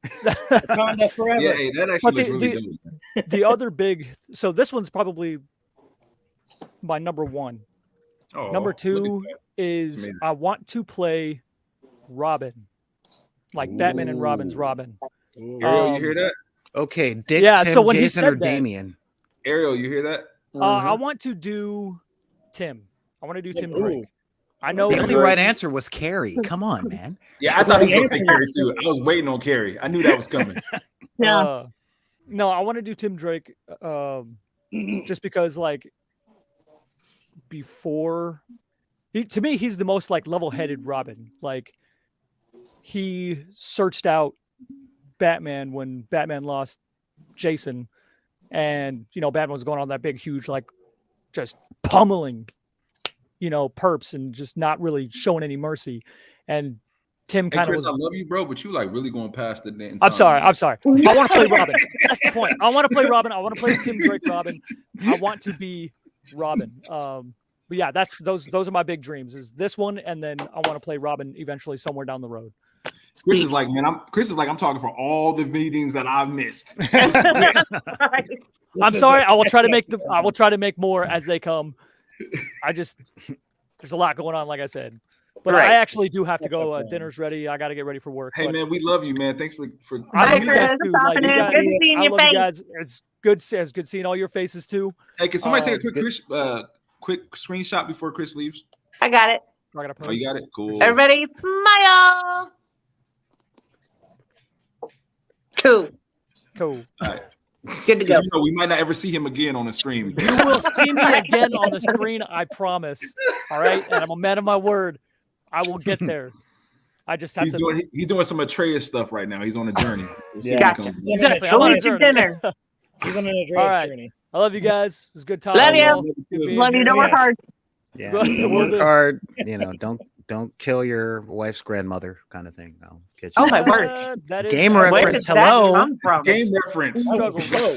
forever. Yeah, hey, that actually looks really good. The other big. So this one's probably my number 1. Number 2 is amazing. I want to play Robin, like Batman and Robin's Robin. Ariel, you hear that? Okay, Dick, yeah. Tim, So when Jason, he said or Damien? Ariel, you hear that? I want to do Tim. I want to do Tim Drake. I know The only right answer was Carrie. Come on, man. Yeah, I thought he was going to say Carrie too. I was waiting on Carrie. I knew that was coming. Yeah. No, I want to do Tim Drake just because, like, to me, he's the most, like, level-headed Robin. Like, he searched out Batman when Batman lost Jason. And, Batman was going on that big, huge, like, just pummeling perps and just not really showing any mercy. And Tim kind of Chris, was. I love you, bro, but you like really going past the name. I'm sorry. I want to play Robin. That's the point. I want to play Robin. I want to play Tim Drake Robin. I want to be Robin. But yeah, those are my big dreams. Is this one, and then I want to play Robin eventually somewhere down the road. Chris is like, I'm talking for all the meetings that I've missed. I'm sorry. I will try to make more as they come. There's a lot going on, like I said. But I actually do have to go. Dinner's ready. I got to get ready for work. Hey, man, we love you, man. Thanks for. I love you guys too. Like, good seeing your face. You guys. It's good seeing all your faces too. Hey, can somebody take a quick screenshot before Chris leaves? I got it. Oh, you got it? Cool. Everybody smile. Cool. All right. Good to go. We might not ever see him again on the stream. You will see me again on the screen, I promise. All right? And I'm a man of my word. I will get there. I just have He's doing some Atreus stuff right now. He's on a journey. Gotcha. Exactly. I'm on a journey. Dinner. He's on an Atreus journey. I love you guys. It was a good time. Love you. Love you. Don't work hard. Yeah. Work hard. Don't kill your wife's grandmother, kind of thing. No. Oh my word! Game reference. Hello. Game reference.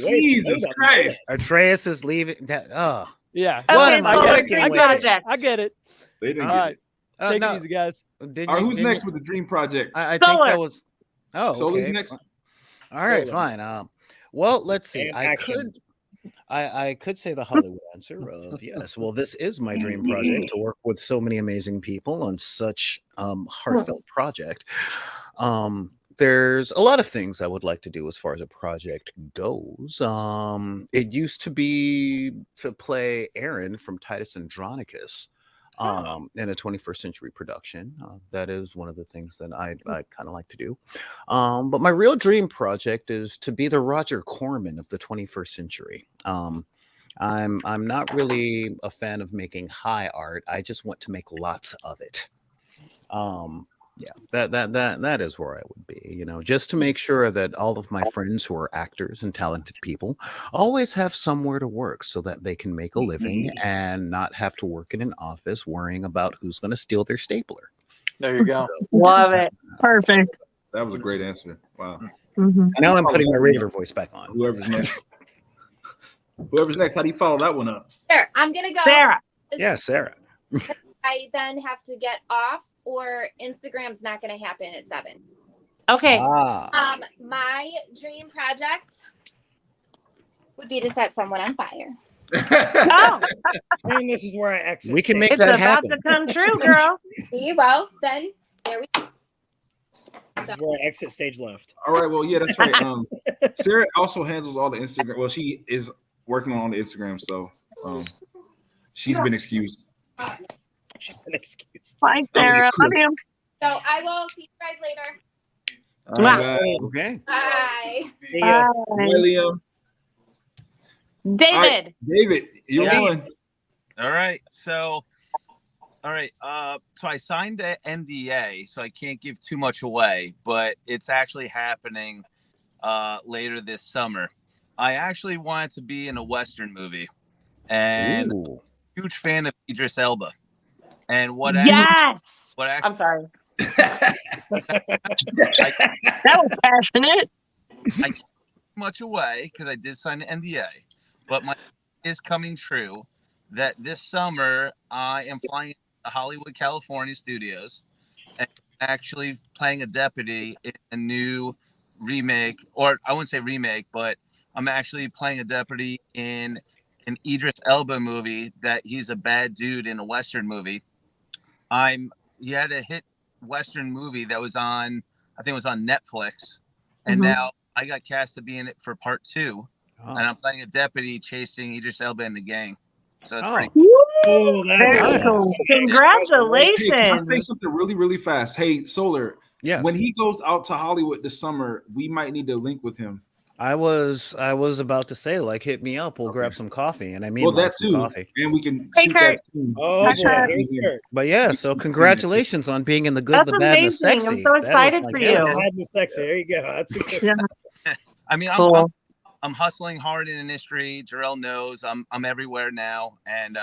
Jesus Christ! Atreus is leaving. Yeah. Okay, I get it. They didn't All right. Take it easy, guys. Who's next with the dream project? I think that was. Oh, okay. Solar's next. All right, fine. Well, let's see. I could say the Hollywood answer of yes. Well, this is my dream project to work with so many amazing people on such heartfelt project. There's a lot of things I would like to do as far as a project goes. It used to be to play Aaron from Titus Andronicus in a 21st century production. That is one of the things that I'd kind of like to do. But my real dream project is to be the Roger Corman of the 21st century. I'm not really a fan of making high art. I just want to make lots of it. Yeah, that is where I would be, just to make sure that all of my friends who are actors and talented people always have somewhere to work so that they can make a living and not have to work in an office worrying about who's going to steal their stapler. There you go. Love it. Perfect. That was a great answer. Wow. Now I'm putting my regular voice back on. Whoever's next. How do you follow that one up? There, I'm gonna go. Sarah. Yeah, Sarah. I then have to get off, or Instagram's not going to happen at 7. Okay. My dream project would be to set someone on fire. Oh. And this is where I exit. We can make It's that about happen. to come true, girl. Well, then there we go. This is where I exit stage left. All right. Well, yeah, that's right. Sarah also handles all the Instagram. Well, she is working on the Instagram, so she's been excused. She's been excused. Bye, Sarah. Love you. So I will see you guys later. Okay. Bye. Bye, Liam. David. Right, David, you're on. All right. So I signed the NDA, so I can't give too much away, but it's actually happening later this summer. I actually wanted to be in a Western movie, and huge fan of Idris Elba. And what? Yes. I'm sorry. That was passionate. I can't give much away because I did sign the NDA, but my is coming true that this summer I am flying to Hollywood, California studios and actually playing a deputy in a new remake, or I wouldn't say remake, but I'm actually playing a deputy in an Idris Elba movie that he's a bad dude in a Western movie. He had a hit Western movie that was on, I think it was on Netflix. And now I got cast to be in it for part 2. And I'm playing a deputy chasing Idris Elba and the gang. So it's pretty cool. That's nice. Cool. Congratulations. Hey, can I say something really, really fast? Hey, Solar. Yes. When he goes out to Hollywood this summer, we might need to link with him. I was about to say, hit me up. We'll grab some coffee, and I mean, that too. Coffee. And we can shoot that too. Oh, boy. But yeah, so congratulations on being in the good, That's the bad, and the amazing. sexy. I'm so excited for you. Bad and the sexy. There you go. That's a good. I mean, Cool. I'm hustling hard in the industry. Jarrell knows I'm everywhere now, and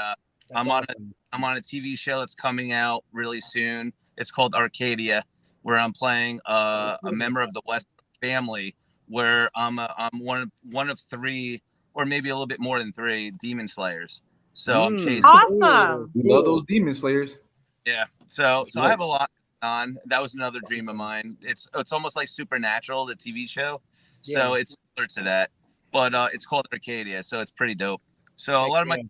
I'm on a TV show that's coming out really soon. It's called Arcadia, where I'm playing a member of the West family, where I'm one of 3, or maybe a little bit more than 3 demon slayers. So I'm chasing. Awesome. We love those demon slayers. Yeah. So I have a lot on. That was another dream of mine. It's almost like Supernatural, the TV show. So it's similar to that. but it's called Arcadia, so it's pretty dope. So a lot of my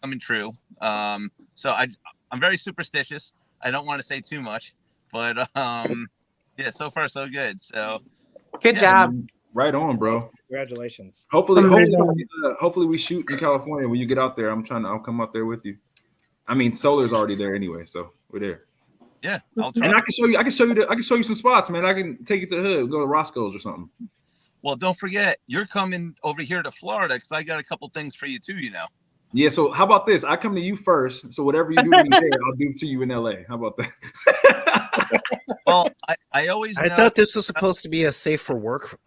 coming true. So I'm very superstitious. I don't want to say too much, but yeah, so far so good. So good job. Right on, bro. Congratulations. Hopefully we shoot in California when you get out there. I'll come out there with you. I mean, Solar's already there anyway, so we're there. Yeah, I'll try. And I can show you some spots, man. I can take you to the hood, go to Roscoe's or something. Well, don't forget, you're coming over here to Florida because I got a couple things for you too, you know. Yeah, so how about this? I come to you first, so whatever you do to me there, I'll do to you in LA. How about that? Well, I always I thought this was supposed to be a safe for work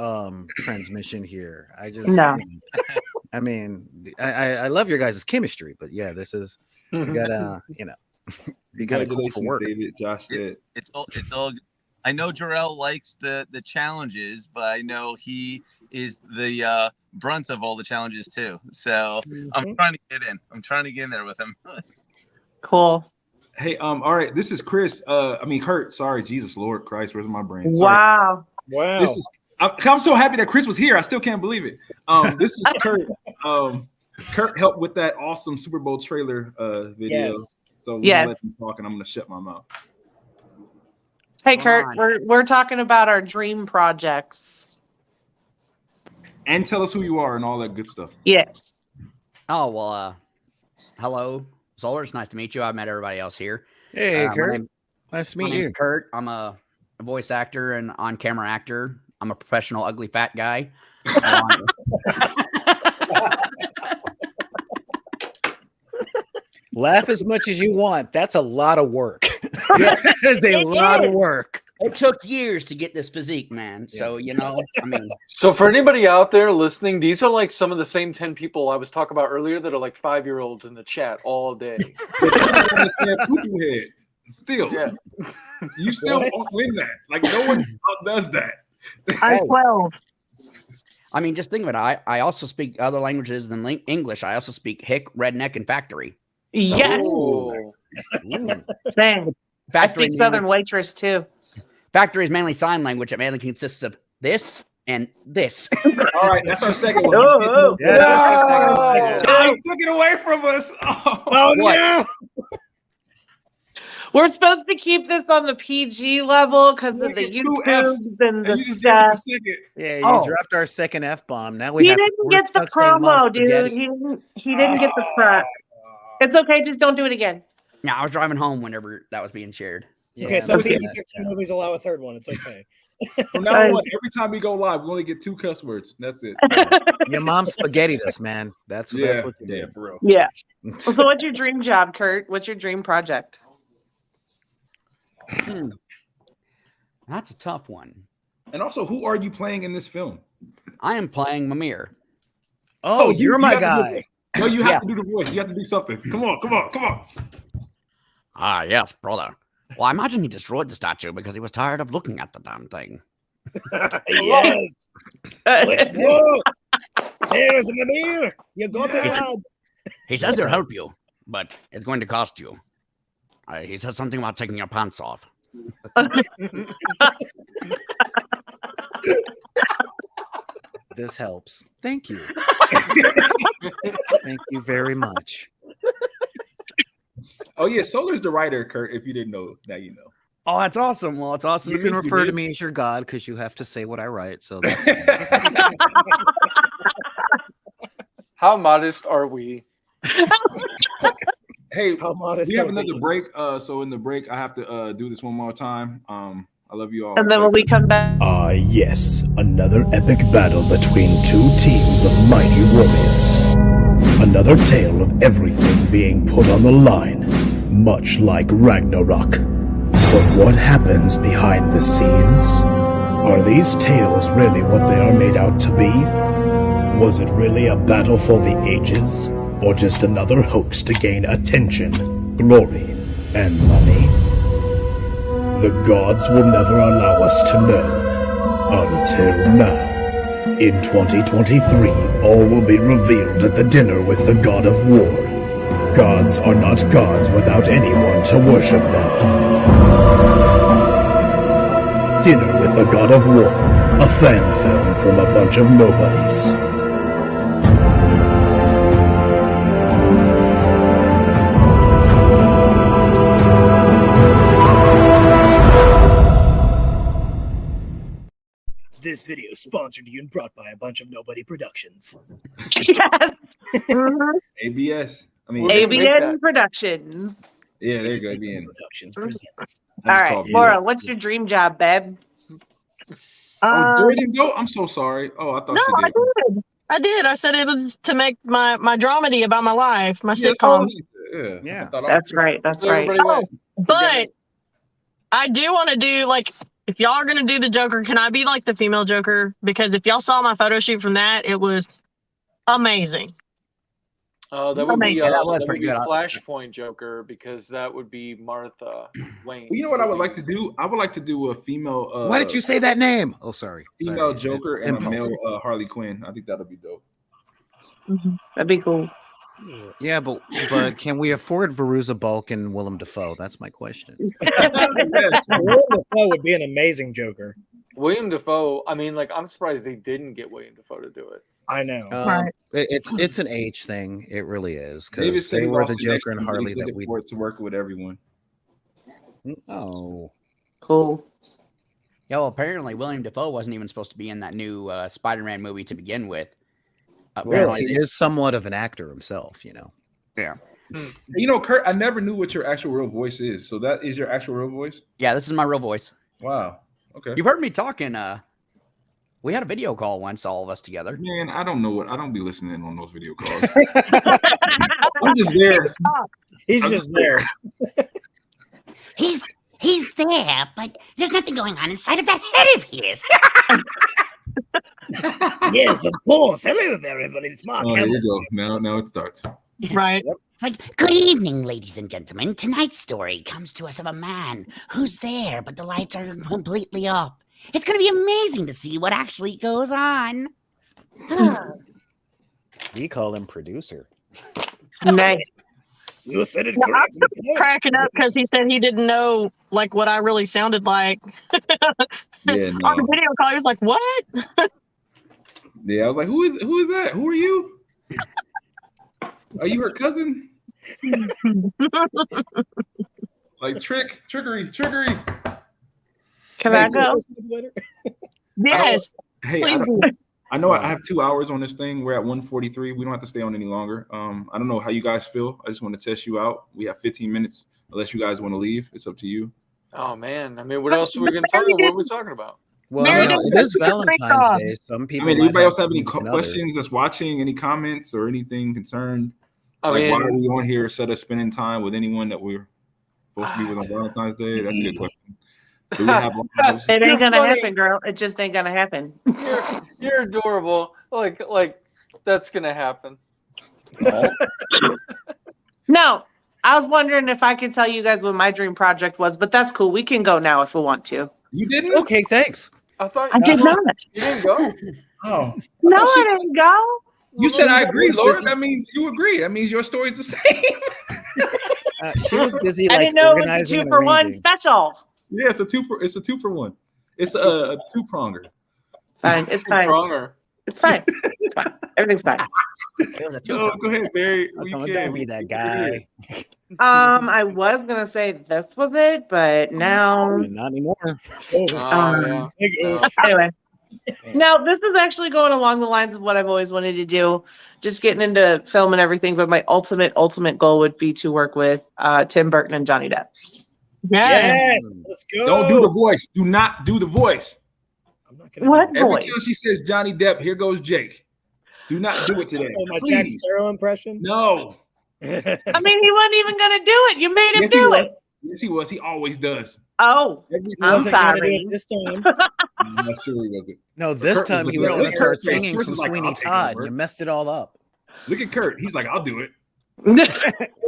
transmission here. I mean, I love your guys' chemistry, but yeah, this is you gotta, you gotta go for work. David, Josh said. It's all. I know Jarrell likes the challenges, but I know he is the brunt of all the challenges too. So I'm trying to get in. I'm trying to get in there with him. Cool. Hey, all right. This is Chris. Kurt. Sorry, Jesus, Lord Christ, where's my brain? Sorry. Wow. This is. I'm so happy that Chris was here. I still can't believe it. This is Kurt. Kurt helped with that awesome Super Bowl trailer video. Yes. So let him talk, and I'm gonna shut my mouth. Hey, Kurt, we're talking about our dream projects. And tell us who you are and all that good stuff. Yes. Oh, well, hello, Solar. It's nice to meet you. I've met everybody else here. Hey, Kurt. Nice to meet you. Kurt. I'm a voice actor and on-camera actor. I'm a professional ugly fat guy. Laugh as much as you want. That's a lot of work. That is a lot of work. It took years to get this physique, man. So, So for anybody out there listening, these are like some of the same 10 people I was talking about earlier that are like 5-year-olds in the chat all day. Still, you still won't win that. Like no one does that. I'm 12. I mean, just think of it. I also speak other languages than English. I also speak hick, redneck, and factory. So, yes. Same. I speak Southern waitress too. Factory is mainly sign language. It mainly consists of this and this. All right, that's our second one. He took it away from us. Oh no. We're supposed to keep this on the PG level because of the YouTubes and the stuff. Yeah, you dropped our second F-bomb. Now we He didn't get the promo, dude. He didn't get the front. It's okay. Just don't do it again. Yeah, I was driving home whenever that was being shared. So. Okay, so PG-13 movies allow a third one. It's okay. From now on, every time we go live, we only get 2 cuss words. That's it. Your mom spaghettied us, man. That's what you did. Yeah, for real. Yeah. So what's your dream job, Kurt? What's your dream project? That's a tough one. And also, who are you playing in this film? I am playing Mimir. Oh, you're my guy. No, you have to do the voice. You have to do something. Come on. Ah, yes, brother. Well, I imagine he destroyed the statue because he was tired of looking at the damn thing. Yes. Let's go. There's Mimir. You got it, lad. He says he'll help you, but it's going to cost you. He says something about taking your pants off. This helps. Thank you. Thank you very much. Oh yeah, Solar's the writer, Kurt. If you didn't know, now you know. Oh, that's awesome. Well, it's awesome. You can refer to me as your god because you have to say what I write. So that's How modest are we? Hey, we have another break. So in the break, I have to do this one more time. I love you all. And then when we come back. Yes, another epic battle between 2 teams of mighty warriors. Another tale of everything being put on the line, much like Ragnarok. But what happens behind the scenes? Are these tales really what they are made out to be? Was it really a battle for the ages? Or just another hoax to gain attention, glory, and money? The gods will never allow us to know. Until now. In 2023, all will be revealed at the dinner with the god of war. Gods are not gods without anyone to worship them. Dinner with the God of War, a fan film from a bunch of nobodies. sponsored to you and brought by a bunch of nobody productions. Yes. ABS. I mean, ABN Productions. Yeah, there you go. ABN Productions presents. All right, Laura, what's your dream job, babe? Oh, Dory didn't go? I'm so sorry. Oh, I thought she did. I did. I said it was to make my dramedy about my life, my Yeah, sitcom. Yeah. That's right. That's right. Oh, but I do want to do, like, if y'all are going to do the Joker, can I be like the female Joker? Because if y'all saw my photo shoot from that, it was amazing. That would be, that was that would pretty be good. Flashpoint Joker, because that would be Martha Wayne. You know what I would like to do? I would like to do a female. Why did you say that name? Oh, sorry. Female Joker and Impulse. a male Harley Quinn. I think that'll be dope. That'd be cool. Yeah, but can we afford Veruza Balk and Willem Dafoe? That's my question. Willem Dafoe would be an amazing Joker. William Dafoe. I mean, like, I'm surprised they didn't get William Dafoe to do it. I know. It's an age thing. It really is, David because said they he were lost the the Joker and next one, but Harley he's that looking we. forward to working with everyone. Oh, cool. Yeah, well, apparently William Dafoe wasn't even supposed to be in that new Spider-Man movie to begin with. Well, he is somewhat of an actor himself, you know. Yeah. You know, Kurt, I never knew what your actual real voice is. So that is your actual real voice? Yeah, this is my real voice. Wow. Okay. You've heard me talking. We had a video call once, all of us together. Man, I don't know what. I don't be listening on those video calls. I'm just there. He's just there. He's there, but there's nothing going on inside of that head of his. Yes, of course. Hello there, everybody. It's Mark. Oh, here we go. Now it starts. Right. Like, good evening, ladies and gentlemen. Tonight's story comes to us of a man who's there, but the lights are completely off. It's going to be amazing to see what actually goes on. We call him producer. Nice. You said it Yeah, I correctly. was cracking up because he said he didn't know, like, what I really sounded like. Yeah, no. On the video call, he was like, "What?" Yeah, I was like, who is that? Who are you? Are you her cousin? Like trickery. Can I go? Yes. I know I have 2 hours on this thing. We're at 1:43. We don't have to stay on any longer. I don't know how you guys feel. I just want to test you out. We have 15 minutes. Unless you guys want to leave, it's up to you. Oh man, I mean, what else are we going to talk about? What are we talking about? Well, it is Valentine's Day. Some people. I mean, might anybody have else have any significant questions that's watching? Any comments or anything concerned? I Like, mean- why are we on here instead of spending time with anyone that we're supposed to be with on Valentine's Day? That's a good question. Do we have lives? It ain't gonna funny. happen, girl. It just ain't gonna happen. You're adorable. Like that's going to happen. No, I was wondering if I could tell you guys what my dream project was, but that's cool. We can go now if we want to. You didn't? Okay, thanks. I thought I did not. You didn't go. Oh, No, I didn't go. you said I agree, Laura. That means you agree. That means your story's the same. She was busy. I Like, didn't know it was a organizing and 2-for-1 arranging. special. Yeah, it's a two for one. It's a two-pronger. Fine, it's fine. Stronger. It's fine. It's fine. Everything's fine. No, go ahead, Barry. Don't be that guy. I was gonna say this was it, but now Not anymore. Oh, yeah. anyway. No, this is actually going along the lines of what I've always wanted to do, just getting into film and everything. But my ultimate goal would be to work with Tim Burton and Johnny Depp. Yes, let's go. Don't do the voice. Do not do the voice. I'm not gonna What Every voice? time she says Johnny Depp, here goes Jake. Do not do it today. Oh, my Jack Please. Sparrow impression. No. I mean, he wasn't even gonna do it. You made him Yes, he do it. was. Yes, he was. He always does. Oh, He I'm wasn't gonna do sorry. it this time. I'm not sure he wasn't. No, this Kurt time was he like, was "No, going to Kurt start says- singing Kurt from is like, Sweeney I'll take Todd. over." You messed it all up. Look at Kurt. He's like, I'll do it.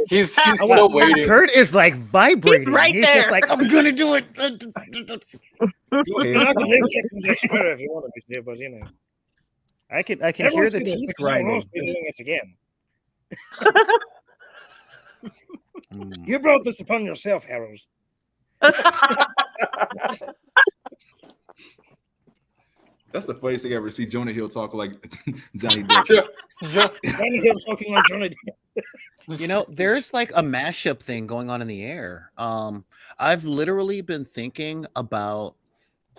He's still waiting. Kurt is like vibrating. right He's just there. like, I'm gonna do it. Go I'm ahead. not gonna do Captain Jack Sparrow if you want to be, but you know. I can hear Everyone's the gonna teeth think I won't grinding. be doing it again. You brought this upon yourself, Harold. That's the funniest thing ever. See Jonah Hill talk like Johnny Depp. Johnny Hill talking like Johnny Depp. You know, there's like a mashup thing going on in the air. I've literally been thinking about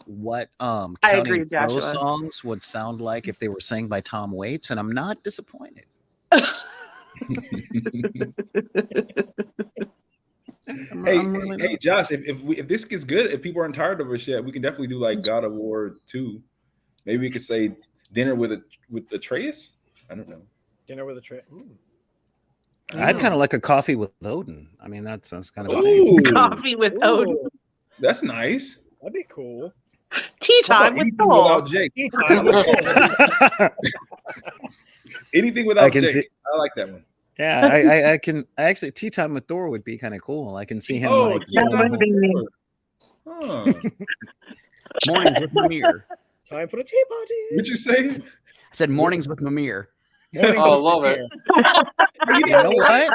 what I Counting agree, Crow Joshua. songs would sound like if they were sang by Tom Waits, and I'm not disappointed. Hey, Josh, if this gets good, if people aren't tired of us yet, we can definitely do like God of War 2. Maybe we could say dinner with Atreus. I don't know. Dinner with Atreus. I'd kind of like a coffee with Odin. I mean, that's kind of Coffee with Odin. That's nice. That'd be cool. Tea time with anything Thor. without Jake. Tea time with Thor. Anything without Jake. I like that one. Yeah, I can actually tea time with Thor would be kind of cool. I can see him. Oh, like, tea time with Thor. Mornings with Mimir. Time for the tea party. What'd you say? I said mornings with Mimir. Oh, love it. You know what?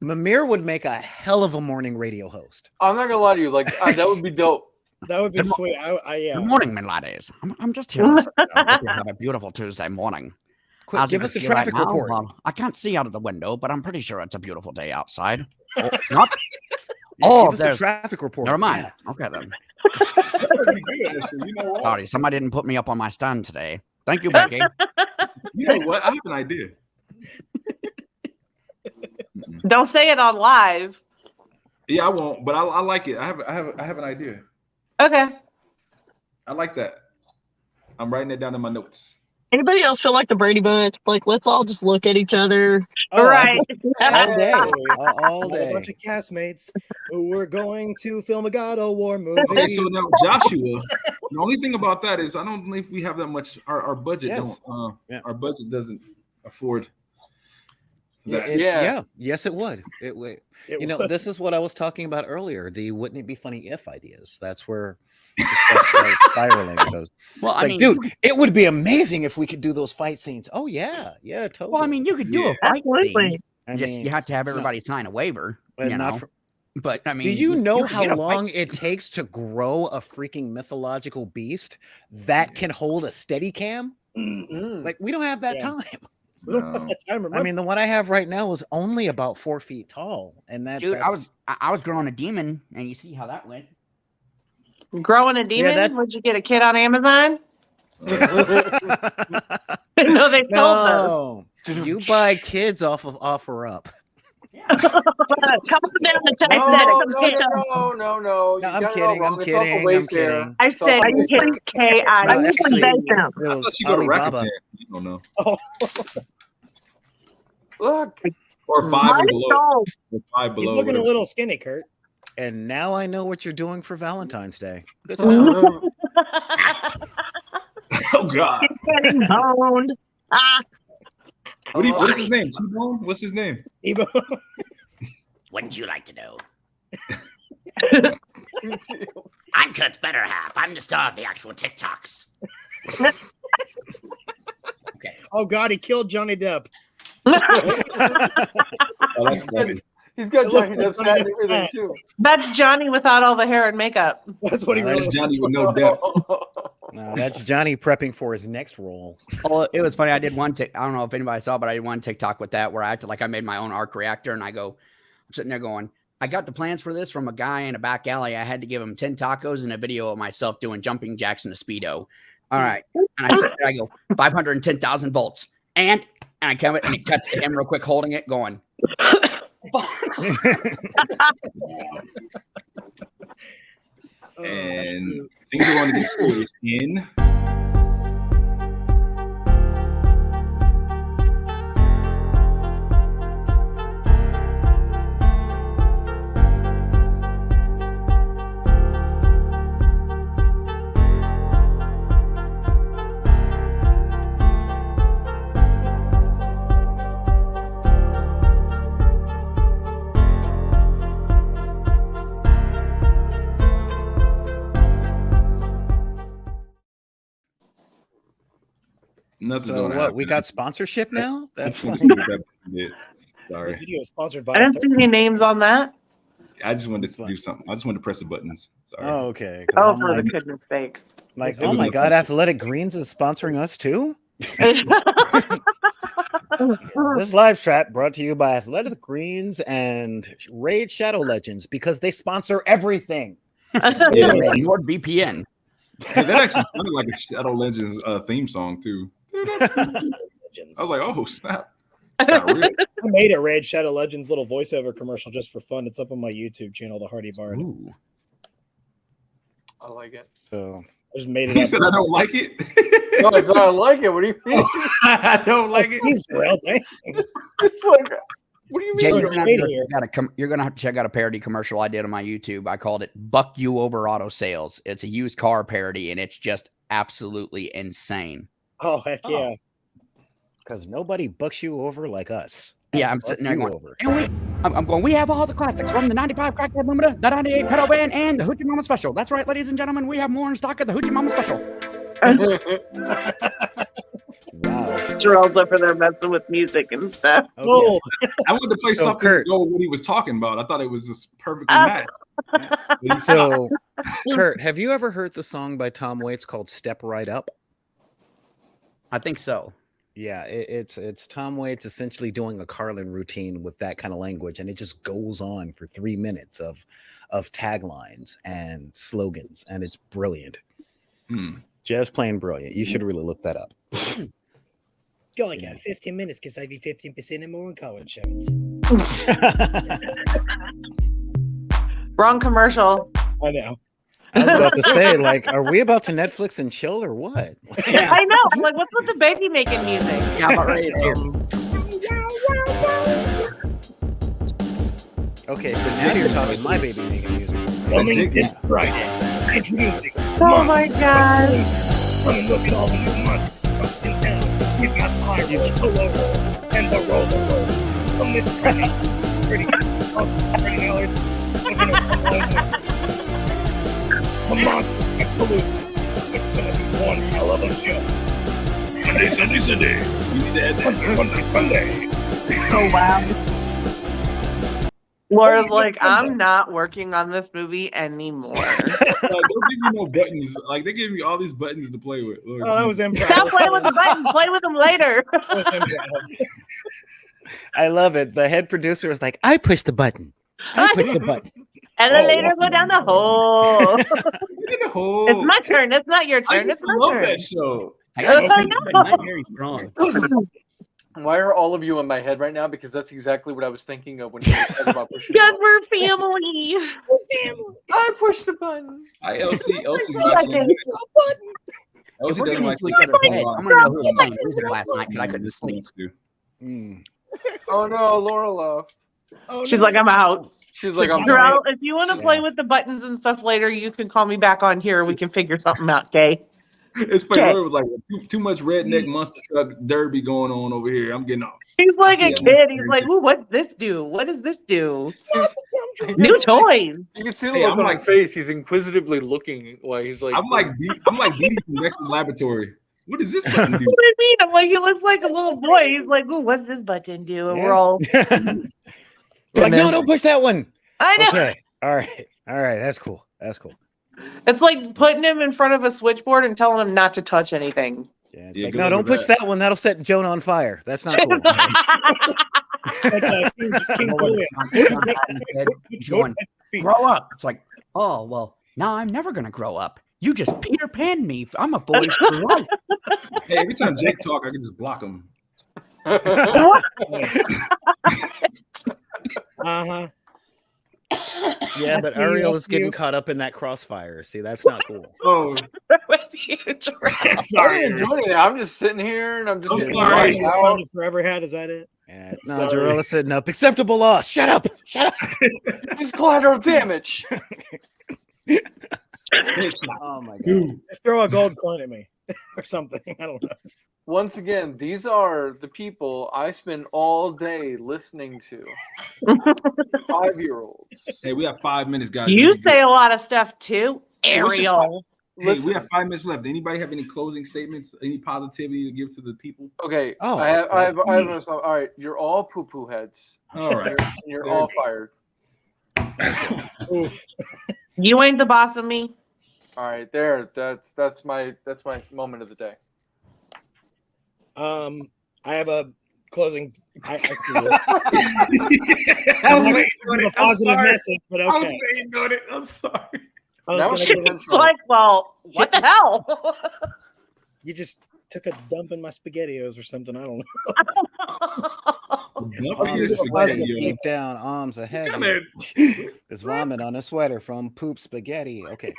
Mimir would make a hell of a morning radio host. I'm not gonna lie to you, like that would be dope. That would be sweet. Yeah. Good morning, my laddies. I'm just here to say, I hope you have a beautiful Tuesday morning. Quick, give us the traffic report. I can't see out of the window, but I'm pretty sure it's a beautiful day outside. Oh, it's not. Oh, give us there's a traffic report. Never mind. Yeah. Okay then. You know what? Sorry, somebody didn't put me up on my stand today. Thank you, Becky. You know what? I have an idea. Don't say it on live. Yeah, I won't, but I like it. I have an idea. Okay. I like that. I'm writing it down in my notes. Anybody else feel like the Brady Bunch? Like, let's all just look at each other. Oh, Right. All day. All A day. bunch of castmates who were going to film a God of War movie. Okay, so now Joshua, the only thing about that is I don't think we have that much. Our budget our budget doesn't afford that. Yeah. Yes, it would. It would. You know, this is what I was talking about earlier. The wouldn't it be funny if ideas. That's where the stuff spiraling goes. Well, It's I like, mean, dude, it would be amazing if we could do those fight scenes. Oh yeah, totally. well, I mean, you could do a fight scene. You have to have everybody sign a waiver. But You not know, for- but I mean, do you know could how get a fight long scene. it takes to grow a freaking mythological beast that can hold a steady cam? Like, we don't have that time. We don't have that time. I mean, the one I have right now is only about 4 feet tall, and Dude, I was growing a demon, and you see how that went. Growing a demon? that's- Would you get a kit on Amazon? No, they sold those. No, you buy kids off of OfferUp. Come down to Texas. No. You I'm got it all kidding. wrong. I'm It's off of kidding. I'm Wayfair. kidding. I It's off said of Wayfair. kids K-I. No, actually, Bacon. it I was thought you go to Alibaba. Rakuten. You don't know. Look. Or five and below. Or five He's below. looking a whatever. little skinny, Kurt. And now I know what you're doing for Valentine's Day. Good to know. Oh God. Getting boned. What is his name? T-Bone? What's his name? Wouldn't you like to know? I'm Kurt's better half. I'm the star of the actual TikToks. Oh God, he killed Johnny Depp. Oh, that's funny. He's got It looks Johnny like Depp's hat and Johnny Depp's everything hat. too. That's Johnny without all the hair and makeup. That's what he That really That's Johnny is. with no depth. No, that's Johnny prepping for his next role. Oh, it was funny. I did one. I don't know if anybody saw, but I did one TikTok with that where I acted like I made my own arc reactor, and I'm sitting there going, I got the plans for this from a guy in a back alley. I had to give him 10 tacos and a video of myself doing jumping jacks in a Speedo. All right, and I sit there, I go 510,000 volts, and I come it, and it cuts to him real quick holding it, going. And things are going to get serious in. Nothing's So gonna what? happen. We got sponsorship now? That's Sorry. This video is sponsored by. I don't see any names on that. I just wanted to do something. I just wanted to press the buttons. Sorry. Oh, okay. Oh, for the goodness sakes. Like, It oh was my a God, fun- Athletic Greens is sponsoring us too. This live chat brought to you by Athletic Greens and Raid Shadow Legends because they sponsor everything. NordVPN. Hey, that actually sounded like a Shadow Legends theme song too. I was like, oh snap! Got real. I made a Raid Shadow Legends little voiceover commercial just for fun. It's up on my YouTube channel, The Hardy Bard. Ooh. I like it. So I just made it. He up. said, "I don't like it." No, it's not. I like it. What do you mean? I don't like it. He's Jarrell, dang. It's like, what do you Jay, mean? you're gonna have to check out a parody commercial I did on my YouTube. I called it "Buck You Over Auto Sales." It's a used car parody, and it's just absolutely insane. Oh heck yeah! Because nobody bucks you over like us. Yeah, I'm sitting there going, I'm going, we have all the classics from the 95 Crackhead Limited, the 98 Pedal Band, and the Hoochie Mama Special. That's right, ladies and gentlemen, we have more in stock of the Hoochie Mama Special. Wow. Jarrell's up for there messing with music and stuff. Oh, I wanted to play So, something Kurt. to go with what he was talking about. I thought it was just perfectly matched. So, Kurt, have you ever heard the song by Tom Waits called "Step Right Up"? I think so. Yeah, it's Tom Waits essentially doing a Carlin routine with that kind of language, and it just goes on for 3 minutes of taglines and slogans, and it's brilliant. Just plain brilliant. You should really look that up. You only got 15 minutes because I be 15% more in car insurance. Wrong commercial. I know. I was about to say, like, are we about to Netflix and chill or what? I know. I'm like, what's with the baby making music? Yeah, I'm about ready to. Okay, so now you're talking my baby making music. Coming this Friday, introducing. Oh my god! Come and look at all the new monsters in town. We've got Pyro, Solo and the Roller Roll. From this Friday, $30. The monster at Palooza. It's gonna be one hell of a show. Sunday. We need to add that Sunday. Oh wow. Laura's like, I'm not working on this movie anymore. Don't give me no buttons. Like they gave me all these buttons to play with. Lord, Oh, that was improv. Stop playing with the buttons. Play with them later. That was improv. I love it. The head producer was like, I push the button. I push the button. And then later go down the hole. Look at the hole. It's my turn. It's not your I turn. just It's my love turn. that show. I know. not very strong. Why are all of you in my head right now? Because that's exactly what I was thinking of when you were talking about pushing. Because we're family. I pushed the button. Elsie watching. If Elsie we're doesn't getting like to each other's head, I'm gonna know who was playing music last night because I couldn't sleep. Oh no, Laura left. Oh, She's no. like, I'm out. She's like, I'm Jarrell, if you want to play with the buttons and stuff later, you can call me back on here. We can figure something out, okay? It's funny. Okay. It was like too much redneck monster truck derby going on over here. I'm getting off. He's like a Yeah. kid. He's like, ooh, what's this do? What does this do? New toys. You can see the Hey, look I'm on like- his face. He's inquisitively looking while he's like. I'm like Dee from Dexter's Laboratory. What does this button do? What do you mean? I'm like, he looks like a little boy. He's like, ooh, what's this button do? And we're all, You're like, no, don't push that one. I know. Okay. All right. That's cool. It's like putting him in front of a switchboard and telling him not to touch anything. Yeah, it's Yeah, like, good no, luck don't with push that one. That'll set Joan on fire. That's not cool. Like, King Julian. He's going, grow up. It's like, oh, well, now I'm never going to grow up. You just Peter Pan me. I'm a boy for life. Hey, every time Jake talk, I can just block him. Uh-huh. Yeah, I but see Ariel you, is getting you. caught up in that crossfire. See, that's not cool. Oh, With you, Jarrell. I'm sorry. enjoying it. I'm just sitting here and I'm just. I'm getting sorry. watched out. Forever had, is that it? Yeah, no, Sorry. Jarrell is setting up. Acceptable loss. Shut up. Just collateral damage. Oh my god. Just throw a gold coin at me or something. I don't know. Once again, these are the people I spend all day listening to. 5-year-olds. hey, we have 5 minutes, guys. You say a lot of stuff too, Hey, what's your Ariel. Hey, we have 5 minutes left. Anybody have any closing statements? Any positivity to give to the people? Okay. Oh, I have all right. You're all poo-poo heads. All right. You're all fired. Oof. You ain't the boss of me. All right. There. That's my moment of the day. I have a closing. I see it. I was waiting on a it. I'm positive sorry. message, but I was okay. waiting on it. I'm sorry. It's like, well, what the hell? You just took a dump in my SpaghettiOs or something. I don't know. Deep down, arms ahead. There's vomit on a sweater from poop spaghetti. Okay.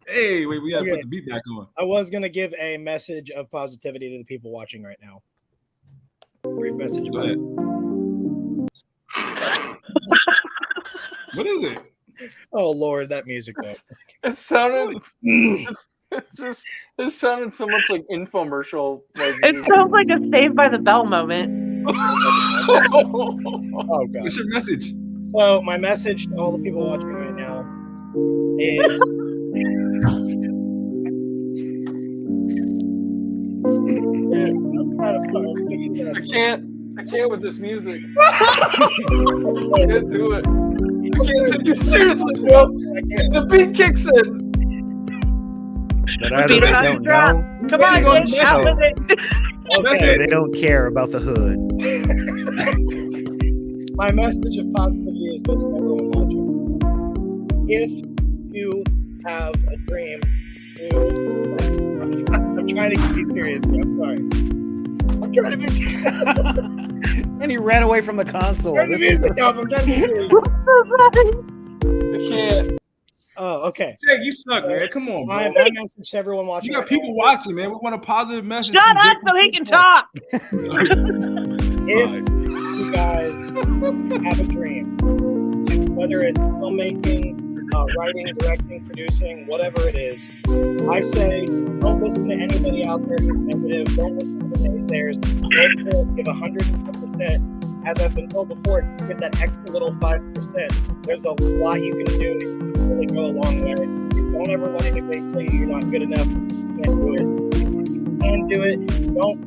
Hey, wait, we gotta put the beat back on. I was gonna give a message of positivity to the people watching right now. Brief message. Go ahead. What is it? Oh Lord, that music though. It sounded it sounded so much like infomercial. Like it sounds like a Saved by the Bell moment. Oh God. What's your message? So my message to all the people watching right now is I can't with this music. I can't do it. I can't take you seriously, bro. The beat kicks in. But Come on, get out with it. Okay, they don't care about the hood. My message of positivity is this, everyone watching. If you have a dream, I'm trying to be serious, but I'm sorry. I'm trying to be serious. And he ran away from the console. Turn the music up. I'm trying to be serious. I can't. Oh, okay. Jake, you suck, man. Come on, bro. My message to everyone watching. You got people watching, man. We want a positive message. Shut up so he can talk. If you guys have a dream, whether it's filmmaking, writing, directing, producing, whatever it is, I say don't listen to anybody out there who's negative. Don't listen to the naysayers. Go give 110%. As I've been told before, give that extra little 5%. There's a lot you can do. It can really go a long way. Don't ever let anybody tell you you're not good enough. You can't do it. If you can do it, don't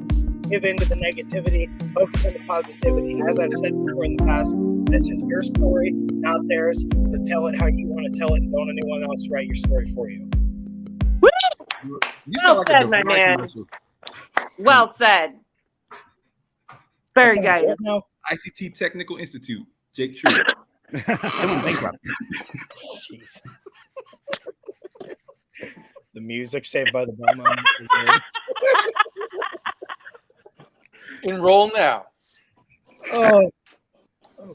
give in to the negativity. Focus on the positivity. As I've said before in the past, this is your story, not theirs. So tell it how you want to tell it, and don't anyone else write your story for you. Well said, my man. Well said. Very good. ITT Technical Institute. Jake True. They went bankrupt. Jesus. The music Saved by the Bell. Enroll now. Oh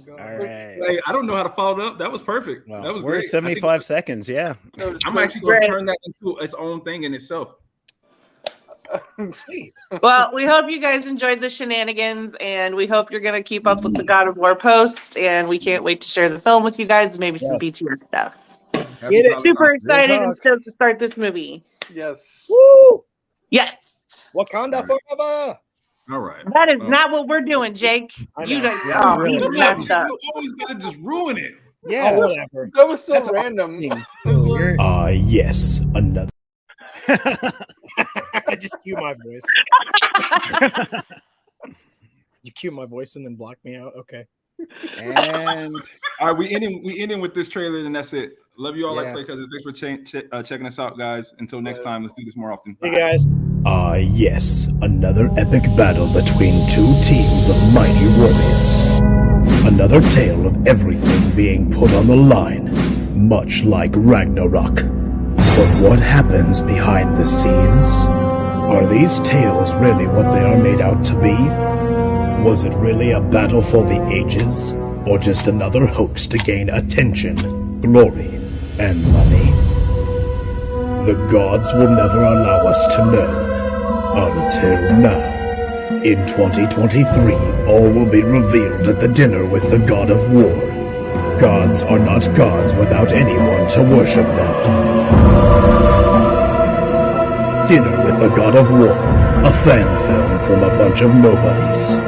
God. All right. Hey, I don't know how to follow it up. That was perfect. Well, that was we're great. at 75 seconds. Yeah. I'm actually going to turn that into its own thing in itself. Sweet. Well, we hope you guys enjoyed the shenanigans, and we hope you're going to keep up with the God of War posts, and we can't wait to share the film with you guys and maybe some BTS stuff. Get it. Super excited and stoked to start this movie. Yes. Woo! Yes. Wakanda forever. All right. That is not what we're doing, Jake. You don't. Yeah, You really. messed up. You always got to just ruin it. Yeah. Oh, whatever. That was so That's random. Yes, another. I just cue my voice. You cue my voice and then block me out. Okay. And all right, we ending with this trailer, and that's it. Love you all like Yeah. Play Cousins. Thanks for checking us out, guys. Until next time, let's do this more often. Hey guys. Yes, another epic battle between two teams of mighty warriors. Another tale of everything being put on the line, much like Ragnarok. But what happens behind the scenes? Are these tales really what they are made out to be? Was it really a battle for the ages? Or just another hoax to gain attention, glory, and money? The gods will never allow us to know. Until now. In 2023, all will be revealed at the dinner with the God of War. Gods are not gods without anyone to worship them. Dinner with the God of War, a fan film from a bunch of nobodies.